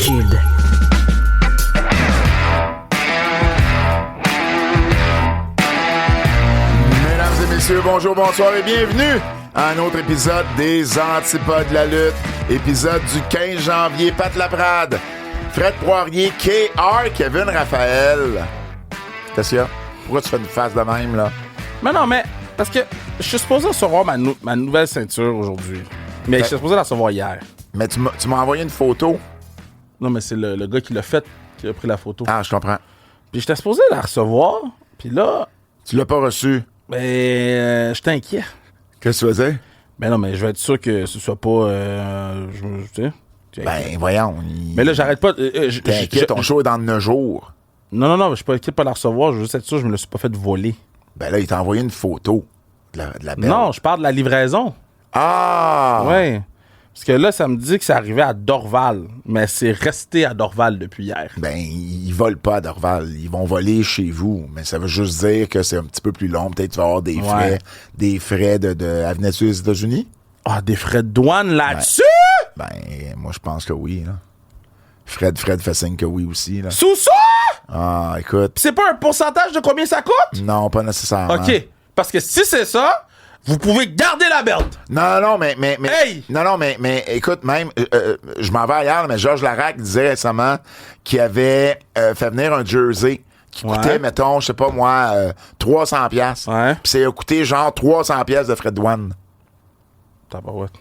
Kid. Mesdames et messieurs, bonjour, bonsoir et bienvenue à un autre épisode des Antipodes de la lutte. Épisode du 15 janvier, Pat Laprade, Fred Poirier, KR, Kevin Raphaël. Qu'est-ce qu'il y a? Pourquoi tu fais une face de même, là? Mais non, mais parce que je suis supposé recevoir ma nouvelle ceinture aujourd'hui. Mais je suis supposé la recevoir hier. Mais tu m'as envoyé une photo. Non, mais c'est le gars qui l'a fait qui a pris la photo. Ah, je comprends. Puis j'étais supposé la recevoir. Puis là, Tu l'as pas reçu. j'étais inquiet. Qu'est-ce que tu faisais? Ben non, mais je vais être sûr que ce soit pas... tu sais. Ben, voyons. Mais là, j'arrête pas... T'es inquiet, ton show est dans 9 jours. Non, je suis pas inquiet de pas la recevoir. Je veux juste être sûr que je me le suis pas fait voler. Ben là, il t'a envoyé une photo de la belle. Non, je parle de la livraison. Ah! Ouais. Parce que là, ça me dit que c'est arrivé à Dorval. Mais c'est resté à Dorval depuis hier. Ben, ils volent pas à Dorval. Ils vont voler chez vous. Mais ça veut juste dire que c'est un petit peu plus long. Peut-être que tu vas avoir des frais de à venir des États-Unis. Ah, des frais de douane là-dessus? Ben, moi, je pense que oui, là. Fred fait signe que oui aussi, là. Sous ça? Ah, écoute. C'est pas un pourcentage de combien ça coûte? Non, pas nécessairement. OK. Parce que si c'est ça, vous pouvez garder la belt. Non, mais. Hey! Non, mais écoute, même, je m'en vais ailleurs, mais Georges Larac disait récemment qu'il avait fait venir un jersey qui coûtait, mettons, je sais pas moi, 300$. Ouais. Puis ça a coûté genre 300$ de frais de douane. Tabarouette.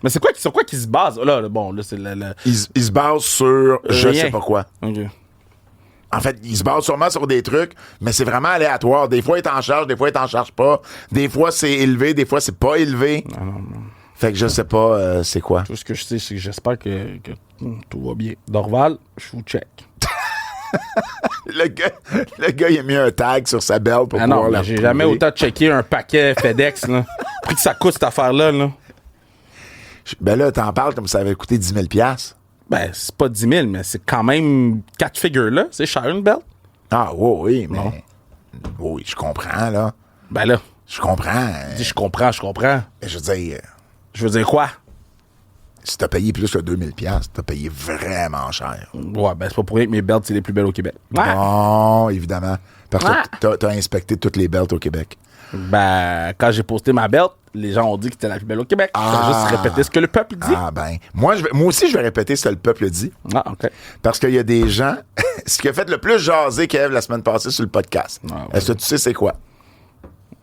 Mais c'est quoi, sur quoi qu'ils se basent? Là, c'est Il se base sur je rien. sais pas quoi. OK. En fait, il se base sûrement sur des trucs, mais c'est vraiment aléatoire. Des fois, il t'en charge, des fois, il t'en charge pas. Des fois, c'est élevé, des fois, c'est pas élevé. Non. Fait que je sais pas c'est quoi. Tout ce que je sais, c'est que j'espère que tout va bien. Dorval, je vous check. Le gars, il a mis un tag sur sa belle pour Ah pouvoir non, la mais j'ai retrouver. jamais autant checké un paquet FedEx, là. Prix que ça coûte, cette affaire-là, là. Ben là, t'en parles comme ça avait coûté 10 000$. Ben, c'est pas 10 000, mais c'est quand même 4 figures, là. C'est cher, une belt. Ah, oui, mais... Non. Oui, je comprends, là. Ben là, Je comprends. dis je comprends. Mais je veux dire, Je veux dire quoi? si t'as payé plus que 2000$, t'as payé vraiment cher. Ouais, ben c'est pas pour rien que mes belts, c'est les plus belles au Québec. Bon, évidemment. Parce que t'as inspecté toutes les belts au Québec. Ben, quand j'ai posté ma belt, les gens ont dit que c'était la plus belle au Québec. Je vais juste répéter ce que le peuple dit. Ah ben, moi aussi, je vais répéter ce que le peuple dit. Ah, OK. Parce qu'il y a des gens... Ce qui a fait le plus jaser Kev la semaine passée sur le podcast. Ah, ouais. Est-ce que tu sais c'est quoi?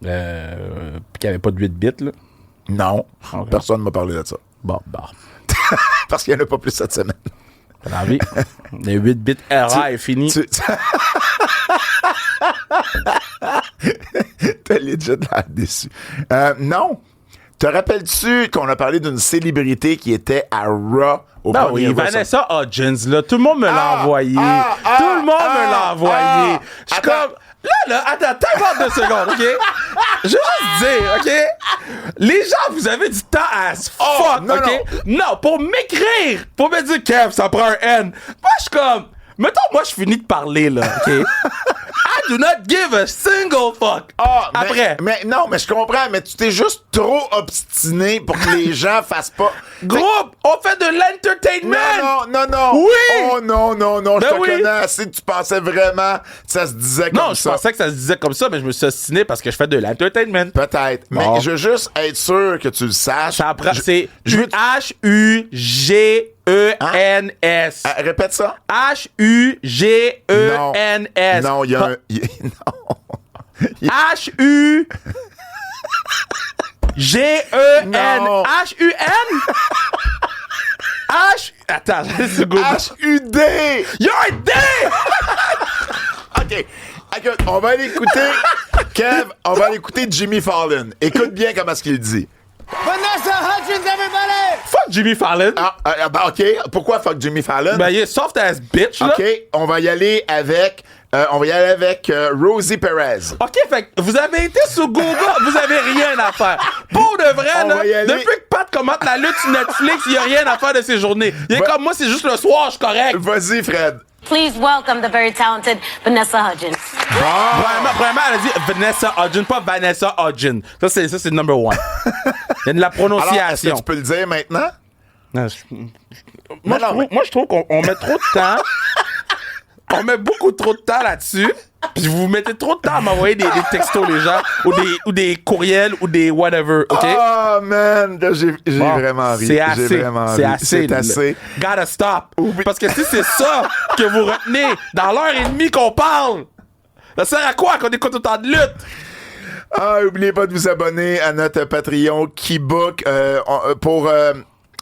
Puis qu'il n'y avait pas de 8 bits, là. Non. Ok. Personne ne m'a parlé de ça. Bon. Parce qu'il n'y en a pas plus cette semaine. Dans la vie, les 8 bits RA est fini. T'as legit l'air déçu. Non. Te rappelles-tu qu'on a parlé d'une célébrité qui était à Raw au Ben premier oui, Raw? Vanessa Hudgens, là. Tout le monde me l'a envoyé. Tout le monde me l'a envoyé. Je suis Attends. comme... Là, attends, 2 secondes, OK? Je veux juste dire, OK? Les gens, vous avez du temps as fuck, non, OK? Non, pour m'écrire, pour me dire, Kev, ça prend un N. Moi, je suis comme... Mettons, moi, je finis de parler, là, OK? I do not give a single fuck. Après. Mais non, mais je comprends, mais tu t'es juste trop obstiné pour que les gens fassent pas. Groupe, on fait de l'entertainment. Non. Oui. Oh non. Ben Je te oui. connais assez que tu pensais vraiment que ça se disait comme ça. Non, je pensais que ça se disait comme ça, mais je me suis ostiné parce que je fais de l'entertainment. Peut-être. Mais Bon. je veux juste être sûr que tu le saches. Ça prend, c'est je veux- H-U-G-E-N-S. Répète ça. H-U-G-E-N-S. Non, il y a un... Non. H-U... G-E-N... Non. H-U-N? H... Attends, c'est Google. H-U-D! You're a D! OK. Écoute, on va aller écouter... Kev, on va aller écouter Jimmy Fallon. Écoute bien comment est-ce qu'il dit. Vanessa Hudgens, everybody! Fuck Jimmy Fallon. Ben, OK. Pourquoi fuck Jimmy Fallon? Ben, il est soft ass bitch, là. OK, on va y aller avec... Rosie Perez. OK, fait que vous avez été sur Google, vous avez rien à faire. Pour de vrai, On là, va y aller. depuis que Pat commente la lutte sur Netflix, il n'y a rien à faire de ses journées. Il est Va- comme moi, c'est juste le soir, je suis correct. Vas-y, Fred. Please welcome the very talented Vanessa Hudgens. Premièrement, elle a dit Vanessa Hudgens, pas Vanessa Hudgens. Ça, c'est number one. Il y a de la Alors, est-ce que prononciation. tu peux le dire maintenant? Non, Moi, je trouve qu'on met trop de temps. On met beaucoup trop de temps là-dessus. Puis vous mettez trop de temps à m'envoyer des textos, les gens, ou des courriels, ou des whatever, OK? Oh, man! Là, j'ai Bon, vraiment ri. c'est assez. J'ai vraiment C'est ri. assez. C'est assez. Gotta stop. Parce que si c'est ça que vous retenez dans l'heure et demie qu'on parle, ça sert à quoi qu'on écoute autant de lutte? Ah, oubliez pas de vous abonner à notre Patreon Keybook pour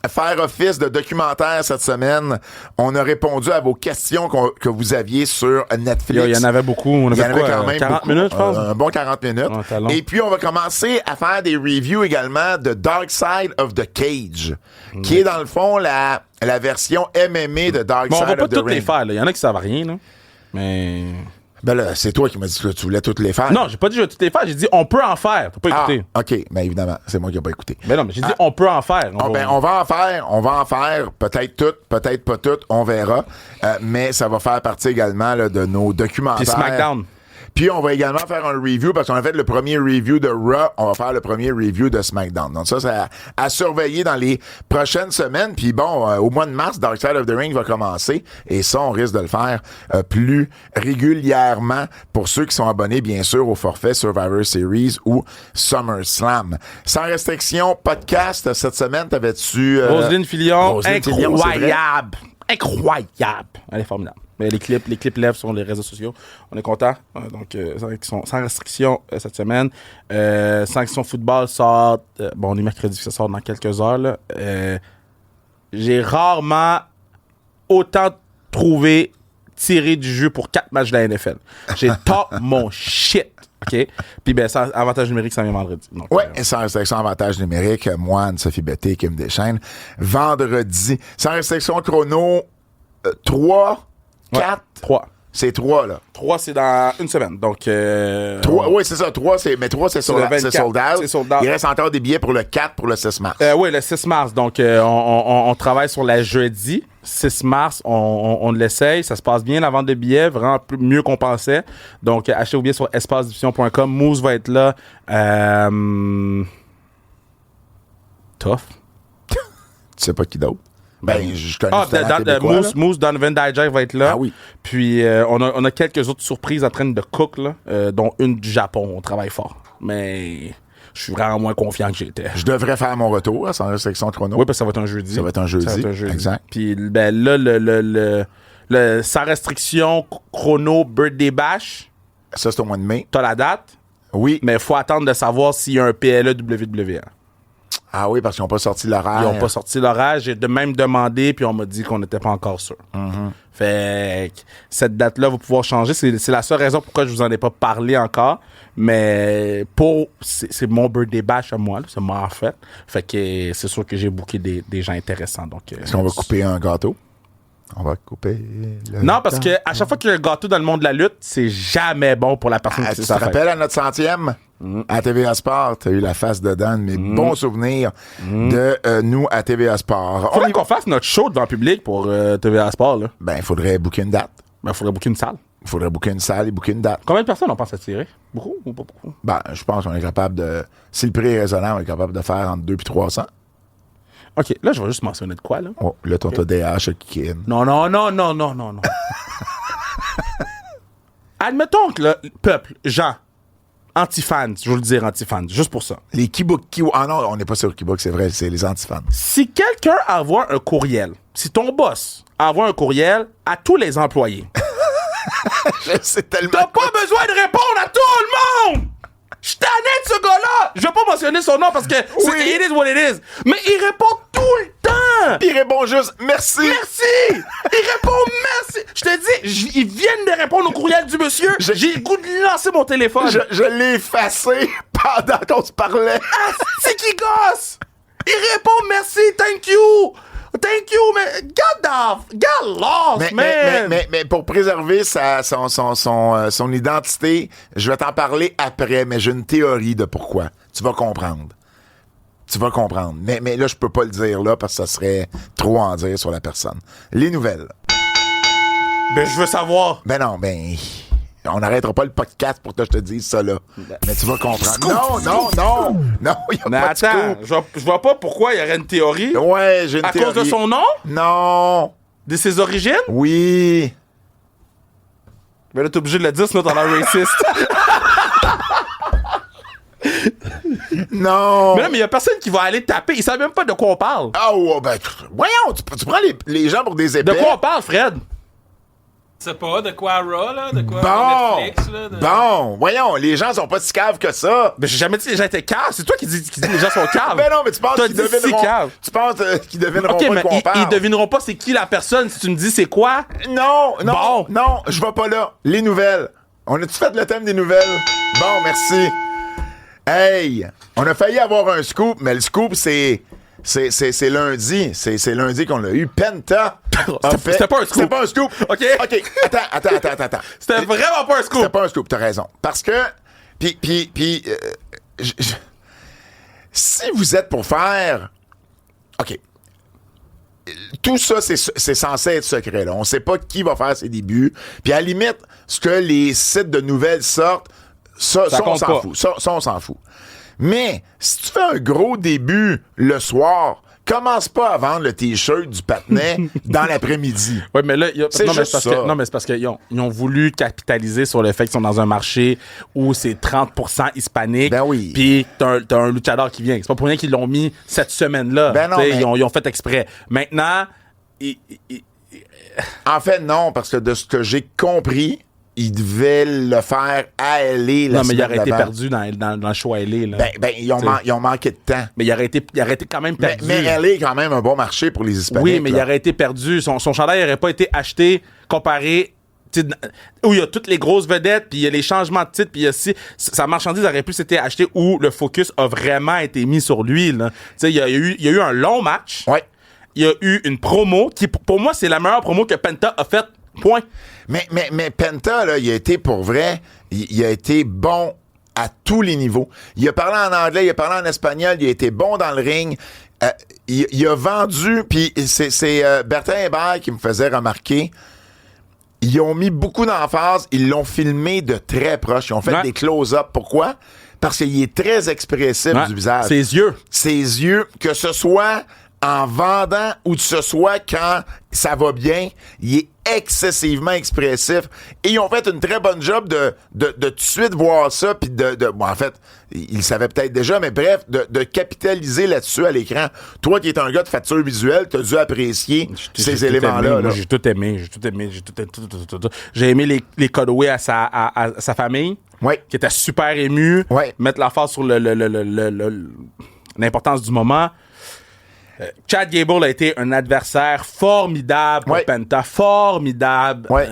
faire office de documentaire cette semaine. On a répondu à vos questions que vous aviez sur Netflix. Il y en avait beaucoup. On Il y en avait avait quoi, quand même 40 beaucoup. minutes, je pense. Un bon 40 minutes. Ah, t'as long. Et puis, on va commencer à faire des reviews également de Dark Side of the Cage, qui est dans le fond la version MMA de Dark Bon, on Side va pas of the toutes les Ring. faire. Là. Il y en a qui savent à rien. Là. Mais... Ben là, c'est toi qui m'as dit que tu voulais toutes les faire. Non, j'ai pas dit je vais toutes les faire. J'ai dit on peut en faire. T'as pas écouté. OK. Mais évidemment, c'est moi qui n'ai pas écouté. Mais non, mais j'ai dit on peut en faire. On va en faire, peut-être toutes, peut-être pas toutes, on verra. Mais ça va faire partie également là, de nos documentaires. Puis SmackDown. Puis on va également faire un review, parce qu'on a fait le premier review de Raw, on va faire le premier review de SmackDown. Donc ça, c'est à surveiller dans les prochaines semaines. Puis bon, au mois de mars, Dark Side of the Ring va commencer. Et ça, on risque de le faire plus régulièrement pour ceux qui sont abonnés, bien sûr, au forfait Survivor Series ou SummerSlam. Sans restriction, podcast, cette semaine, t'avais-tu... Roselyne Fillon, Roselyne Fillon, c'est vrai? incroyable. Incroyable. Elle est formidable. Mais les clips lèvent sur les réseaux sociaux. On est content. Donc, sans restriction cette semaine. Sanction football sort. On est mercredi, ça sort dans quelques heures. Là. J'ai rarement autant trouvé tiré du jeu pour 4 matchs de la NFL. J'ai top mon shit. OK? Puis, ça, avantage numérique, ça vient vendredi. Donc, sans restriction avantage numérique, moi, Anne-Sophie Betté, Kim Deschaines. Vendredi, sans restriction chrono, 3, 4. 3. C'est 3, là. 3, c'est dans une semaine. Donc, 3, oui, c'est ça. 3, c'est sold out. C'est sold out. Il reste encore des billets pour le 4, pour le 6 mars. Oui, le 6 mars. Donc, on travaille sur la jeudi. 6 mars, on l'essaye. Ça se passe bien, la vente de billets. Vraiment mieux qu'on pensait. Donc, achetez vos billets sur espacediffusion.com. Moose va être là. Tough. Tu sais pas qui d'autre? Je connais Moose Donovan Dijak va être là. Ah oui. Puis, on a quelques autres surprises en train de cook, là, dont une du Japon. On travaille fort. Mais... je suis vraiment moins confiant que j'étais. Je devrais faire mon retour sans restriction chrono. Oui, parce que ça va être un jeudi. Ça va être un jeudi. Exact. Puis là, le sans restriction chrono birthday bash. Ça, c'est au mois de mai. T'as la date. Oui. Mais il faut attendre de savoir s'il y a un PLE WWE. Ah oui, parce qu'ils n'ont pas sorti l'horaire. Ils n'ont pas sorti l'horaire. J'ai même demandé, puis on m'a dit qu'on n'était pas encore sûr. Fait que cette date-là va pouvoir changer. C'est la seule raison pourquoi je vous en ai pas parlé encore. Mais c'est mon birthday bash à moi. Là. C'est moi en fait. Fait que c'est sûr que j'ai booké des gens intéressants. Donc, est-ce qu'on va couper un gâteau? On va couper le Non, parce que à chaque fois qu'il y a un gâteau dans le monde de la lutte, c'est jamais bon pour la personne qui tu s'est te rappelles à notre 100e? À TVA Sport, t'as eu la face dedans de mes bons souvenirs de nous à TVA Sport. Faudrait qu'on fasse notre show devant le public pour TVA Sport. Là. Il faudrait booker une date. Il faudrait booker une salle. Il faudrait booker une salle et booker une date. Combien de personnes on pense attirer? Beaucoup ou pas beaucoup? Je pense qu'on est capable de... Si le prix est raisonnable, on est capable de faire entre 2 et 300. OK, là, je vais juste mentionner de quoi, là. Oh, là, ton TDAH qui est... Non. Admettons que le peuple, gens, anti-fans, je veux le dire anti-fans, juste pour ça. Les Keybook... Ah non, on n'est pas sur Keybook, c'est vrai, c'est les anti-fans. Si quelqu'un envoie un courriel, si ton boss envoie un courriel à tous les employés... C'est tellement... T'as pas besoin de répondre à tout le monde! Je suis tanné de ce gars-là! Je vais pas mentionner son nom parce que c'est it is what it is. Mais il répond tout le temps! Il répond juste « Merci! » Merci! Il répond merci! Je te dis, ils viennent de répondre au courriel du monsieur. J'ai le goût de lancer mon téléphone. Je l'ai effacé pendant qu'on se parlait. Ah, c'est qui gosse! Il répond merci, thank you! Thank you, man! Get lost, man! Mais pour préserver son identité, je vais t'en parler après, mais j'ai une théorie de pourquoi. Tu vas comprendre. Mais là, je peux pas le dire là parce que ça serait trop en dire sur la personne. Les nouvelles. Ben, je veux savoir. On n'arrêtera pas le podcast pour que je te dise ça, là. Mais tu vas comprendre. Non, il n'y a Mais pas de attends, scoop. je vois pas pourquoi il y aurait une théorie. Ouais, j'ai une À théorie. cause de son nom? Non. De ses origines? Oui. Mais là, t'es obligé de le dire, sinon t'as l'air raciste. Non. Mais là, mais il y a personne qui va aller taper. Ils savent même pas de quoi on parle. Ah, ouais, ben, voyons, tu prends les gens pour des épais. De quoi on parle, Fred? C'est pas de quoi Raw, là, de quoi Bon, Netflix, là. bon, voyons, les gens sont pas si caves que ça. Mais j'ai jamais dit que les gens étaient caves. C'est toi qui dis que les gens sont caves. Ben non, mais tu penses T'as qu'ils dit c'est devineront. cave. Tu penses qu'ils devineront OK, pas mais de quoi on parle. ils devineront pas c'est qui la personne si tu me dis c'est quoi. Non, Bon. je vais pas là. Les nouvelles. On a-tu fait le thème des nouvelles? Bon, merci. Hey, on a failli avoir un scoop, mais le scoop, c'est lundi. C'est lundi qu'on l'a eu. Penta a fait... C'était pas un scoop. C'était pas un scoop. OK. OK, attends. C'était vraiment pas un scoop. C'était pas un scoop, t'as raison. Parce que... si vous êtes pour faire... OK. Tout ça, c'est censé être secret. Là. On sait pas qui va faire ses débuts. Puis à la limite, ce que les sites de nouvelles sortent, ça on compte s'en pas. fout. Ça, on s'en fout. Mais si tu fais un gros début le soir, commence pas à vendre le T-shirt du patinet dans l'après-midi. Oui, mais là, C'est non, mais juste parce ça. que, non, mais c'est parce qu'ils ont voulu capitaliser sur le fait qu'ils sont dans un marché où c'est 30% hispanique. Ben oui. Puis t'as un luchador qui vient. C'est pas pour rien qu'ils l'ont mis cette semaine-là. Ben non, T'sais, mais- ils ont fait exprès. Maintenant, En fait, non, parce que de ce que j'ai compris, ils devaient le faire à LA la non, mais il semaine aurait été d'avant. perdu dans le show à LA, là. Ben, ils ont manqué de temps. Mais il aurait été quand même perdu. Mais LA est quand même un bon marché pour les Hispaniques. Oui, mais il là. aurait été perdu. Son chandail n'aurait pas été acheté comparé t'sais, où il y a toutes les grosses vedettes, puis il y a les changements de titre, puis il y a sa marchandise aurait pu s'être achetée où le focus a vraiment été mis sur lui. Là. Il y a eu un long match. Ouais. Il y a eu une promo qui, pour moi, c'est la meilleure promo que Penta a faite. Point. Mais Penta, là, il a été pour vrai, il a été bon à tous les niveaux. Il a parlé en anglais, il a parlé en espagnol, il a été bon dans le ring. Il a vendu, puis c'est Bertrand Hébert qui me faisait remarquer. Ils ont mis beaucoup d'emphase, ils l'ont filmé de très proche, ils ont fait Ouais. des close-up. Pourquoi? Parce qu'il est très expressif Ouais. du visage. Ses yeux. Ses yeux, que ce soit en vendant ou que ce soit quand ça va bien, il est excessivement expressif. Et ils ont fait une très bonne job de tout de suite voir ça, puis bon, en fait, ils le savaient peut-être déjà, mais bref, de capitaliser là-dessus à l'écran. Toi qui es un gars de facture visuelle, t'as dû apprécier ces J'ai tout éléments-là. aimé. là. Moi, j'ai tout aimé. Tout. J'ai aimé les cutaways à sa famille. Ouais. Qui était super ému. Ouais. Mettre l'emphase sur l'importance du moment. Chad Gable a été un adversaire formidable pour Ouais. Penta. Formidable. Ouais.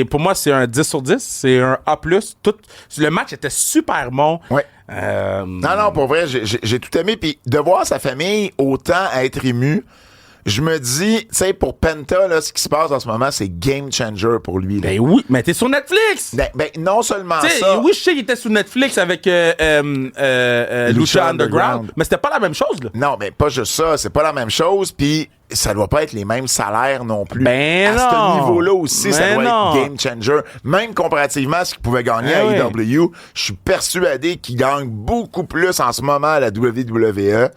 Pour moi, c'est un 10 sur 10. C'est un A+. Le match était super bon. Ouais. Non, pour vrai, j'ai tout aimé. Puis de voir sa famille autant être émue, je me dis, tu sais, pour Penta, là, ce qui se passe en ce moment, c'est game changer pour lui. Là. Ben oui, mais t'es sur Netflix! Ben, non seulement T'sais, ça. oui, je sais qu'il était sur Netflix avec Lucha Underground, mais c'était pas la même chose, là. Non, mais pas juste ça. C'est pas la même chose. Puis ça doit pas être les mêmes salaires non plus. Ben à non. ce niveau-là aussi, ça Ben doit non. être game changer. Même comparativement à ce qu'il pouvait gagner Ben à oui. AEW, je suis persuadé qu'il gagne beaucoup plus en ce moment à la WWE.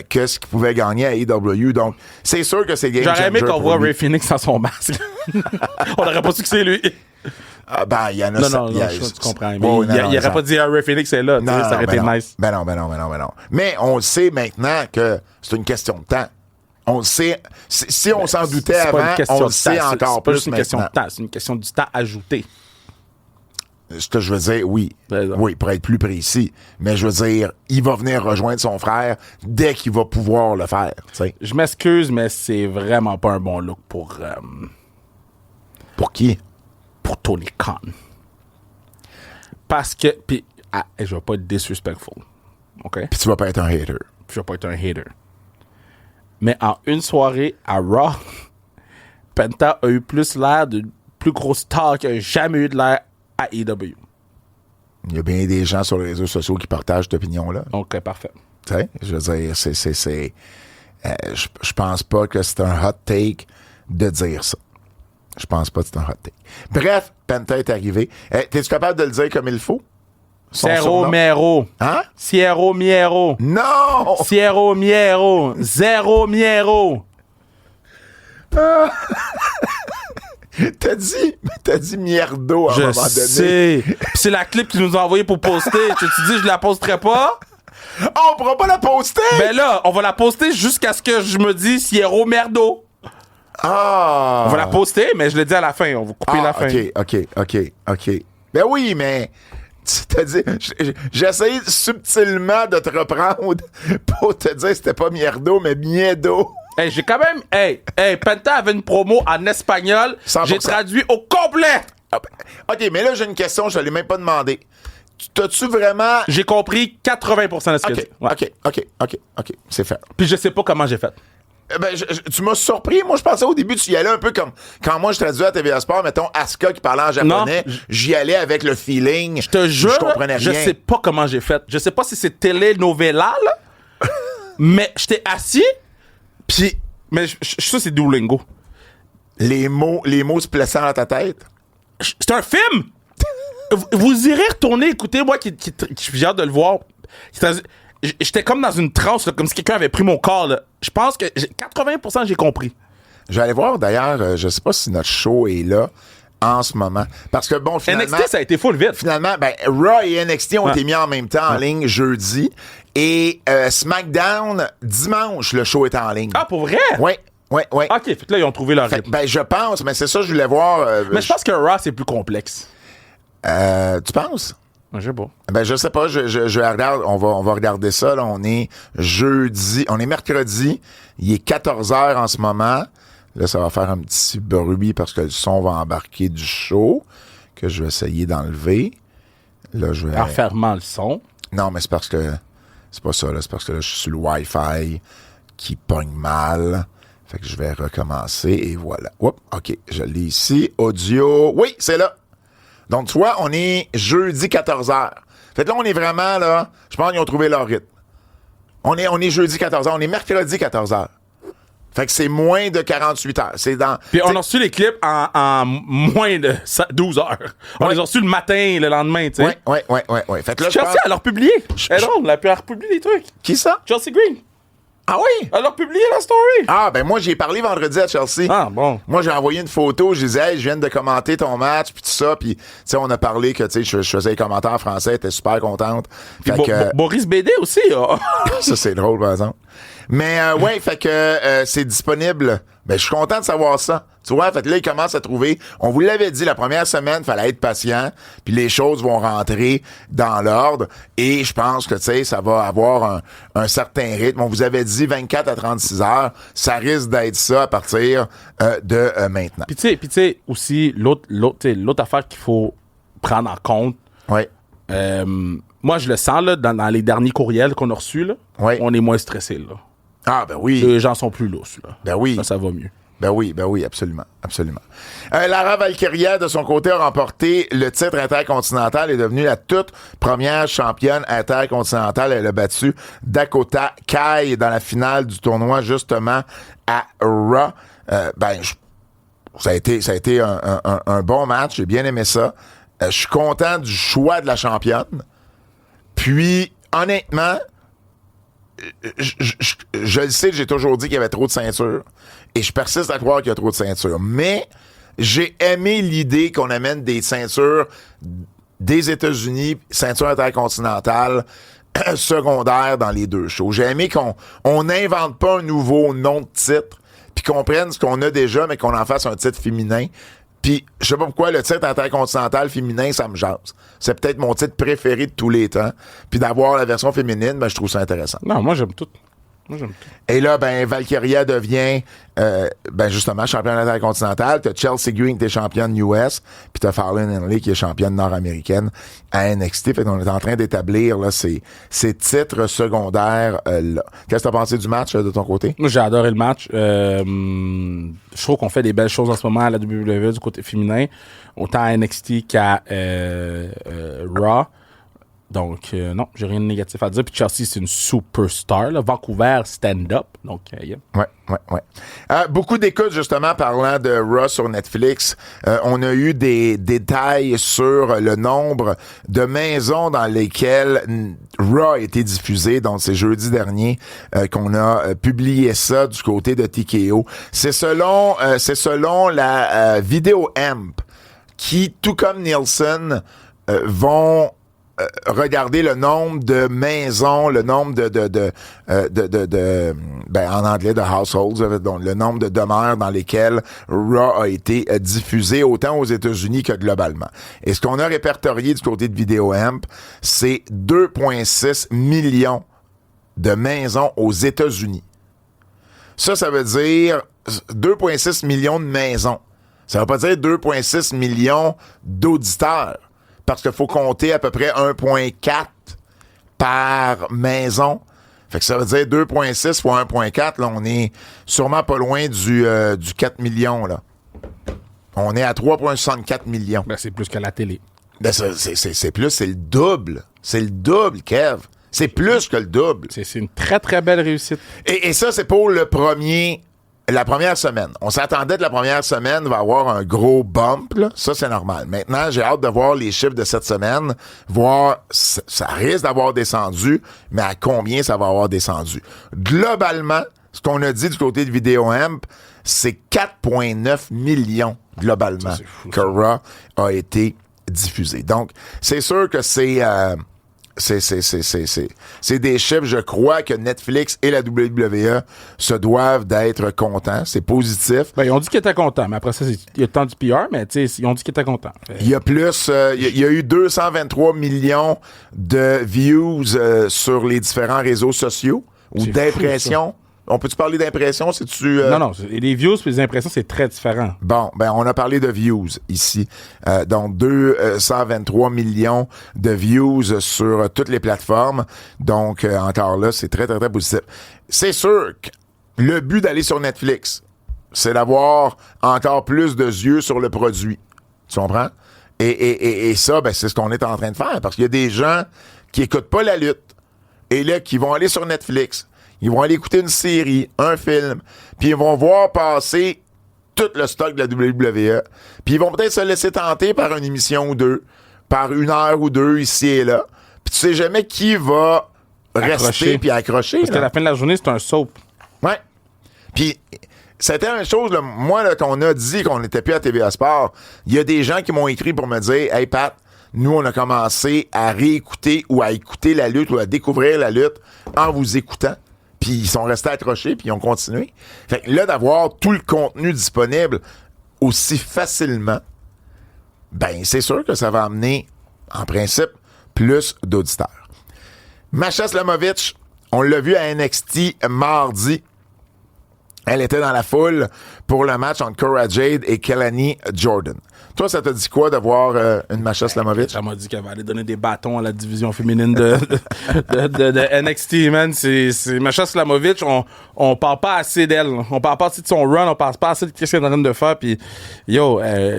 Que ce qu'il pouvait gagner à AEW. Donc, c'est sûr que c'est game changer. J'aurais aimé qu'on pour voit lui. Ray Phoenix sans son masque. On aurait pas su que c'est lui. Ah, ben, il y en a... Non, il y a- tu comprends. Mais Oh, il non, aurait ça- pas dit Ray Phoenix c'est là. Non, Ça aurait été non. nice. Ben non. Mais on le sait maintenant que c'est une question de temps. On le sait. Si on s'en doutait C'est pas une avant, question on de le sait temps. encore C'est pas plus juste une question de maintenant. temps. C'est une question du temps ajouté. Ce que je veux dire, oui. Raison. Oui, pour être plus précis. Mais je veux dire, il va venir rejoindre son frère dès qu'il va pouvoir le faire. Tu sais. Je m'excuse, mais c'est vraiment pas un bon look pour Pour qui? Tony Khan. Parce que... Puis, je vais pas être disrespectful. OK? Puis tu vas pas être un hater. Je vais pas être un hater. Mais en une soirée à Raw, Penta a eu plus l'air d'une plus grosse star qu'il a jamais eu de l'air à AEW. Il y a bien des gens sur les réseaux sociaux qui partagent cette opinion-là. OK, parfait. Tu sais, je veux dire, je pense pas que c'est un hot take de dire ça. Je pense pas que c'est un hot take. Bref, Penta est arrivé. T'es-tu capable de le dire comme il faut? Son Cierro surnom? Miero. Hein? Cierro Miero. Non! Cierro Miero. Zéro Miero. T'as dit mierdo à un Je moment donné. sais. Puis c'est la clip qu'ils nous ont envoyée pour poster. Tu te dis, je la posterai pas? Oh, on pourra pas la poster! Ben là, on va la poster jusqu'à ce que je me dise Cierro Merdo. Ah! On va la poster, mais je le dis à la fin. On va couper la fin. OK. Ben oui, mais tu t'as dit, j'ai essayé subtilement de te reprendre pour te dire que c'était pas mierdo, mais miedo. Hey, j'ai quand même... Hey, Penta avait une promo en espagnol. 100%. J'ai traduit au complet. Ah, ben, OK, mais là, j'ai une question, je l'ai même pas demandé. T'as-tu vraiment... J'ai compris 80% de ce que j'ai dit. Ouais. OK. C'est fait. Puis je sais pas comment j'ai fait. Ben, tu m'as surpris. Moi, je pensais au début, tu y allais un peu comme quand moi, je traduisais à TVA Sport, mettons, Asuka qui parlait en japonais. Non. J'y allais avec le feeling. Je te jure, Je comprenais je rien. sais pas comment j'ai fait. Je sais pas si c'est telenovela, là. Mais j'étais assis, puis... Mais je suis sûr que c'est Duolingo. Les mots se plaçant dans ta tête. C'est un film! Vous irez retourner écouter, moi qui j'ai hâte de le voir. J'étais comme dans une transe, là, comme si quelqu'un avait pris mon corps. Là. Je pense que 80% j'ai compris. Je vais aller voir, d'ailleurs, je sais pas si notre show est là en ce moment. Parce que, bon, finalement... NXT, ça a été full vite. Finalement, ben, Raw et NXT ont Ouais. été mis en même temps en ligne jeudi. Et SmackDown, dimanche, le show est en ligne. Ah, pour vrai? Ouais. OK, fait que là, ils ont trouvé leur Fait rythme. que, ben, je pense, mais c'est ça, je voulais voir. Mais je pense que Raw, c'est plus complexe. Tu penses? Je sais pas. Ben, je sais pas, je regarde, on va regarder ça, là. On est mercredi. Il est 14h en ce moment. Là, ça va faire un petit bruit parce que le son va embarquer du show que je vais essayer d'enlever. Là, je vais... En fermant le son. Non, mais c'est parce que... C'est pas ça, là. C'est parce que là, je suis sur le Wi-Fi qui pogne mal. Fait que je vais recommencer et voilà. Oups, OK, je l'ai ici. Audio. Oui, c'est là. Donc, tu vois, on est jeudi 14h. Fait que là, on est vraiment, là... Je pense qu'ils ont trouvé leur rythme. On est jeudi 14h. On est mercredi 14h. Fait que c'est moins de 48 heures. C'est dans... Puis on a reçu les clips en moins de 12 heures. On les a reçus le matin, le lendemain, tu sais. Ouais. Fait que là, je Chelsea, pense... elle a republié. Elle est drôle, elle a pu republier des trucs. Qui ça? Chelsea Green. Ah oui? Elle a republié la story. Ah, ben moi, j'ai parlé vendredi à Chelsea. Ah, bon. Moi, j'ai envoyé une photo, je disais, hey, je viens de commenter ton match, puis tout ça, puis, tu sais, on a parlé que, tu sais, je faisais les commentaires en français, elle était super contente. Puis Fait que, Boris BD aussi, là. ça, c'est drôle, par exemple. Mais, ouais, fait que c'est disponible. Ben, je suis content de savoir ça. Tu vois, fait que là, ils commencent à trouver. On vous l'avait dit, la première semaine, fallait être patient, puis les choses vont rentrer dans l'ordre. Et je pense que, tu sais, ça va avoir un certain rythme. On vous avait dit 24 à 36 heures. Ça risque d'être ça à partir de maintenant. Puis tu sais, aussi, l'autre affaire qu'il faut prendre en compte, Oui. moi, je le sens, là, dans les derniers courriels qu'on a reçus, là, Ouais. on est moins stressé, là. Ah, ben oui. Les gens sont plus lousses, là. Ben oui. Ça va mieux. Ben oui, absolument. Lara Valkyria, de son côté, a remporté le titre intercontinental et est devenue la toute première championne intercontinentale. Elle a battu Dakota Kai dans la finale du tournoi, justement, à Raw. Ça a été un bon match. J'ai bien aimé ça. Je suis content du choix de la championne. Puis, honnêtement, je le sais, j'ai toujours dit qu'il y avait trop de ceintures. Et je persiste à croire qu'il y a trop de ceintures. Mais j'ai aimé l'idée qu'on amène des ceintures des États-Unis, ceintures intercontinentales, secondaires dans les deux shows. J'ai aimé qu'on n'invente pas un nouveau nom de titre, puis qu'on prenne ce qu'on a déjà, mais qu'on en fasse un titre féminin. Puis, je sais pas pourquoi, le titre intercontinental féminin, ça me jase. C'est peut-être mon titre préféré de tous les temps. Puis d'avoir la version féminine, ben, je trouve ça intéressant. Non, moi, j'aime tout. Et là, ben, Valkyria devient, justement, championne intercontinentale. T'as Chelsea Green qui est championne US, puis t'as Fallon Henley qui est championne nord-américaine à NXT. Fait qu'on est en train d'établir, là, ces titres secondaires, là. Qu'est-ce que t'as pensé du match, de ton côté? Moi, j'ai adoré le match. Je trouve qu'on fait des belles choses en ce moment à la WWE du côté féminin, autant à NXT qu'à Raw. Donc, non, j'ai rien de négatif à dire. Puis Chelsea, c'est une superstar. Là. Vancouver, stand-up. Donc, yeah. Ouais. Beaucoup d'écoutes, justement, parlant de Raw sur Netflix. On a eu des détails sur le nombre de maisons dans lesquelles Raw a été diffusé. Donc, c'est jeudi dernier qu'on a publié ça du côté de TKO. C'est selon la vidéo Amp qui, tout comme Nielsen, vont regarder le nombre de maisons, le nombre en anglais de households, donc le nombre de demeures dans lesquelles Raw a été diffusé autant aux États-Unis que globalement. Et ce qu'on a répertorié du côté de Video Amp, c'est 2,6 millions de maisons aux États-Unis. Ça veut dire 2,6 millions de maisons. Ça veut pas dire 2,6 millions d'auditeurs. Parce qu'il faut compter à peu près 1,4 par maison. Fait que ça veut dire 2,6 fois 1,4. Là, on est sûrement pas loin du 4 millions. Là. On est à 3,64 millions. Ben, c'est plus que la télé. Ben, c'est plus, c'est le double. C'est le double, Kev. C'est plus que le double. C'est une très, très belle réussite. Et ça, c'est pour la première semaine. On s'attendait que la première semaine va avoir un gros bump, là. Ça, c'est normal. Maintenant, j'ai hâte de voir les chiffres de cette semaine, voir, ça risque d'avoir descendu, mais à combien ça va avoir descendu. Globalement, ce qu'on a dit du côté de Video Amp, c'est 4,9 millions, globalement, que Raw a été diffusé. Donc, c'est sûr que c'est des chiffres, je crois, que Netflix et la WWE se doivent d'être contents. C'est positif. Ben, ils ont dit qu'ils étaient contents, mais après ça, il y a le temps du PR, mais ils ont dit qu'ils étaient contents. Il y a plus, il y a eu 223 millions de views sur les différents réseaux sociaux ou d'impressions. On peut-tu parler d'impressions? Non, les views et les impressions, c'est très différent. Bon, on a parlé de views ici. Donc, 223 millions de views sur toutes les plateformes. Donc, encore là, c'est très, très, très positif. C'est sûr que le but d'aller sur Netflix, c'est d'avoir encore plus de yeux sur le produit. Tu comprends? Et ça, c'est ce qu'on est en train de faire. Parce qu'il y a des gens qui écoutent pas la lutte et là, qui vont aller sur Netflix. Ils vont aller écouter une série, un film, puis ils vont voir passer tout le stock de la WWE. Puis ils vont peut-être se laisser tenter par une émission ou deux, par une heure ou deux ici et là. Puis tu sais jamais qui va rester puis accrocher. Parce qu'à la fin de la journée, c'est un soap. Ouais. Puis c'était une chose, là, moi, là, qu'on a dit qu'on n'était plus à TVA Sport, il y a des gens qui m'ont écrit pour me dire « Hey Pat, nous, on a commencé à réécouter ou à écouter la lutte ou à découvrir la lutte en vous écoutant. » Puis ils sont restés accrochés, puis ils ont continué. Fait que là, d'avoir tout le contenu disponible aussi facilement, c'est sûr que ça va amener, en principe, plus d'auditeurs. Masha Slamovich, on l'a vu à NXT mardi. Elle était dans la foule pour le match entre Cora Jade et Kelani Jordan. Toi, ça t'a dit quoi de voir une Masha Slamovich? Ça m'a dit qu'elle va aller donner des bâtons à la division féminine de NXT, man. C'est Masha Slamovich, on parle pas assez d'elle. On parle pas assez de son run, on parle pas assez de ce qu'elle est en train de faire. Puis,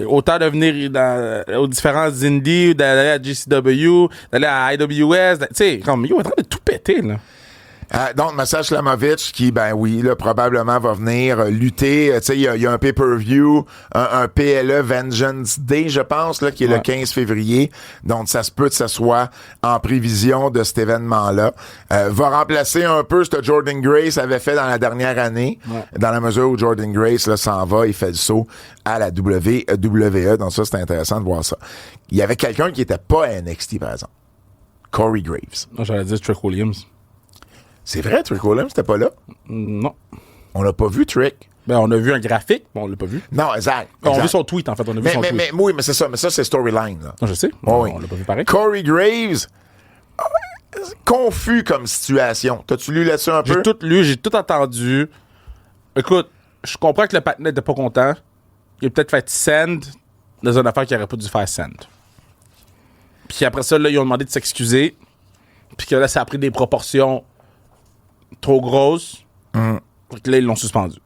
autant de venir aux différents indies, d'aller à GCW, d'aller à IWS, tu sais, comme, elle est en train de tout péter, là. Donc, Masha Slamovich, qui, probablement va venir lutter. Tu sais, il y a un pay-per-view, un PLE Vengeance Day, je pense, là, qui est le 15 février. Donc, ça se peut que ça soit en prévision de cet événement-là. Va remplacer un peu ce que Jordan Grace avait fait dans la dernière année, dans la mesure où Jordan Grace, là, s'en va, il fait le saut à la WWE. Donc, ça, c'est intéressant de voir ça. Il y avait quelqu'un qui était pas à NXT, par exemple. Corey Graves. Moi, j'allais dire Trick Williams. C'est vrai, Trick Williams, c'était pas là? Non. On l'a pas vu, Trick. On a vu un graphique, mais on l'a pas vu. Non, exact. On a vu son tweet, en fait. On a vu son tweet. Oui, mais c'est ça. Mais ça, c'est storyline. Là. Non, je sais. Oui. On l'a pas vu pareil. Corey Graves, confus comme situation. T'as-tu lu là-dessus un peu? J'ai tout lu, j'ai tout entendu. Écoute, je comprends que le patinet n'était pas content. Il a peut-être fait send dans une affaire qu'il n'aurait pas dû faire send. Puis après ça, là, ils ont demandé de s'excuser. Puis que là, ça a pris des proportions trop grosses. Fait que là, ils l'ont suspendu.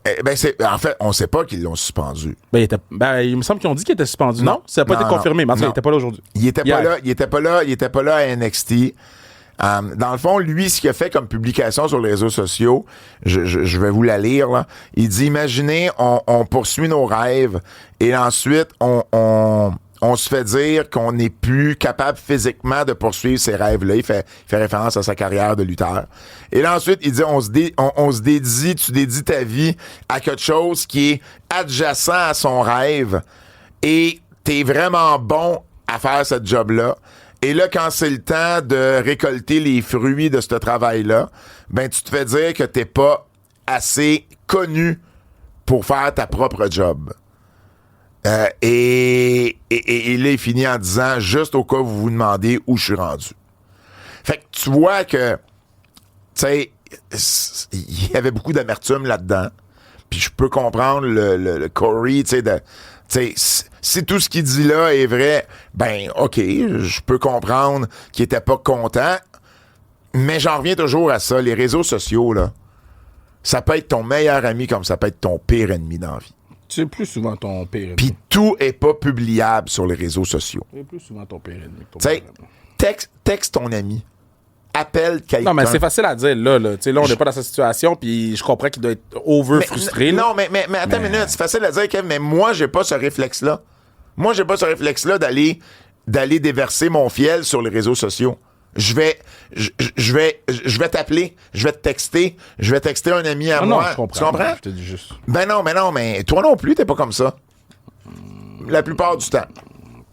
En fait, on sait pas qu'ils l'ont suspendu. Il me semble qu'ils ont dit qu'il était suspendu. Non. Non? Ça n'a pas été confirmé, mais en tout cas, il n'était pas là aujourd'hui. Il était pas là à NXT. Dans le fond, lui, ce qu'il a fait comme publication sur les réseaux sociaux, je vais vous la lire, là. Il dit, imaginez, on poursuit nos rêves et ensuite, on se fait dire qu'on n'est plus capable physiquement de poursuivre ces rêves-là. Il fait référence à sa carrière de lutteur. Et là, ensuite, il dit, tu dédies ta vie à quelque chose qui est adjacent à son rêve et t'es vraiment bon à faire ce job-là. Et là, quand c'est le temps de récolter les fruits de ce travail-là, ben, tu te fais dire que t'es pas assez connu pour faire ta propre job. Et là, il finit en disant, juste au cas où vous vous demandez où je suis rendu. Fait que tu vois que, tu sais, il y avait beaucoup d'amertume là-dedans. Puis je peux comprendre le Corey, tu sais, si tout ce qu'il dit là est vrai, ben, OK, je peux comprendre qu'il était pas content. Mais j'en reviens toujours à ça. Les réseaux sociaux, là, ça peut être ton meilleur ami comme ça peut être ton pire ennemi dans la vie. C'est plus souvent ton pire ennemi. Puis tout est pas publiable sur les réseaux sociaux. C'est plus souvent ton pire ennemi. Tu sais, texte ton ami. Appelle quelqu'un. Non, mais c'est facile à dire, là. Tu sais, là, on n'est pas dans cette situation, puis je comprends qu'il doit être frustré. Non, mais attends une minute. C'est facile à dire, Kev, mais moi, j'ai pas ce réflexe-là. Moi, j'ai pas ce réflexe-là d'aller déverser mon fiel sur les réseaux sociaux. Je vais t'appeler, je vais te texter, je vais texter un ami à moi. Non, je comprends. Tu comprends? Je te dis juste. Ben non, mais toi non plus, t'es pas comme ça. La plupart du temps.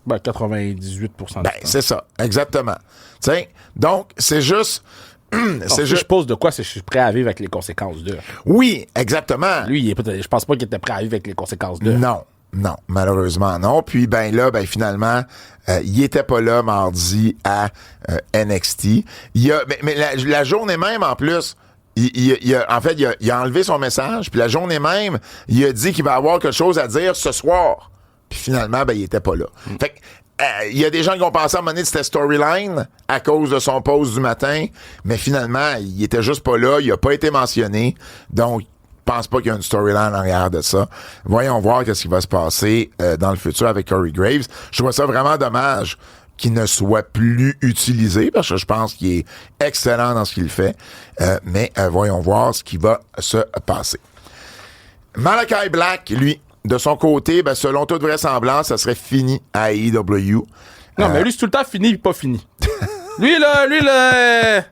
Ben, 98% du temps. C'est ça, exactement. Tu sais, donc, c'est juste... Je pose de quoi, c'est que je suis prêt à vivre avec les conséquences de. Oui, exactement. Lui, je pense pas qu'il était prêt à vivre avec les conséquences de. Non, malheureusement non. Puis finalement, il était pas là mardi à NXT. Mais la journée même en plus, il a enlevé son message. Puis la journée même, il a dit qu'il va avoir quelque chose à dire ce soir. Puis finalement, il était pas là. Fait que il y a des gens qui ont pensé à un moment donné que c'était storyline à cause de son post du matin, mais finalement, il était juste pas là, il a pas été mentionné. Donc, je pense pas qu'il y a une storyline en arrière de ça. Voyons voir qu'est-ce qui va se passer dans le futur avec Corey Graves. Je trouve ça vraiment dommage qu'il ne soit plus utilisé parce que je pense qu'il est excellent dans ce qu'il fait. Mais voyons voir ce qui va se passer. Malachi Black, lui, de son côté, selon toute vraisemblance, ça serait fini à AEW. Non, mais lui, c'est tout le temps fini et pas fini. lui, là...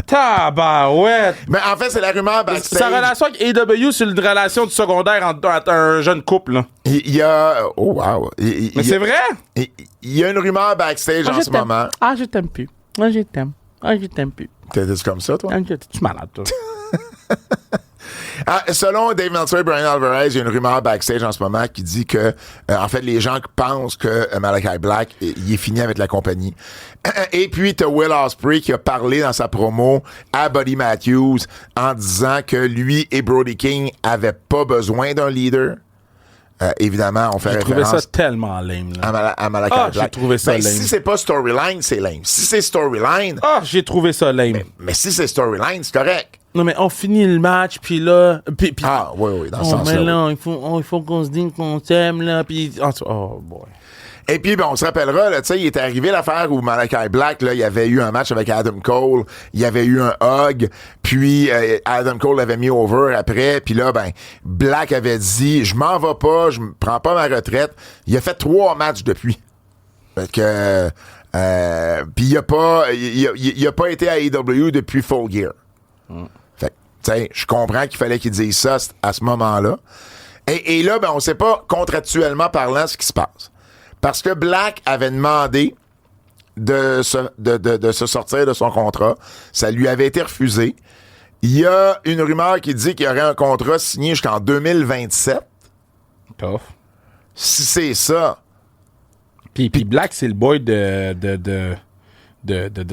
Tabarouette! Mais en fait, c'est la rumeur backstage. Sa relation avec AEW, c'est une relation du secondaire entre un jeune couple, là. Il y a... Oh, wow! Mais c'est vrai? Il y a une rumeur backstage en ce moment. Ah, je t'aime plus. Ah, je t'aime. Ah, je t'aime plus. T'es comme ça, toi? T'es-tu malade, toi? Selon Dave Meltzer et Brian Alvarez, il y a une rumeur backstage en ce moment qui dit que, en fait, les gens pensent que Malachi Black, il est fini avec la compagnie. Et puis, t'as Will Ospreay qui a parlé dans sa promo à Buddy Matthews en disant que lui et Brody King avaient pas besoin d'un leader. Évidemment, on fait référence... J'ai trouvé ça tellement lame, là. À Malachi Black. J'ai trouvé ça lame. Si c'est pas storyline, c'est lame. Si c'est storyline... j'ai trouvé ça lame. Mais si c'est storyline, c'est correct. Non, mais on finit le match, puis là... Oui, dans ce sens-là. Mais là, il faut qu'on se dise qu'on s'aime, là, puis... Oh, boy. Et puis, on se rappellera, là, tu sais, il est arrivé l'affaire où Malachi Black, là, il y avait eu un match avec Adam Cole, il y avait eu un hug, puis Adam Cole l'avait mis over après, puis là, Black avait dit, je m'en vais pas, je prends pas ma retraite. Il a fait 3 matchs depuis. Fait que... puis il a pas été à AEW depuis Full Gear. Fait que, tu sais, je comprends qu'il fallait qu'il dise ça à ce moment-là. Et là, on sait pas, contractuellement parlant, ce qui se passe. Parce que Black avait demandé de se sortir de son contrat. Ça lui avait été refusé. Il y a une rumeur qui dit qu'il y aurait un contrat signé jusqu'en 2027. Tough. Si c'est ça... Puis Black, c'est le boy de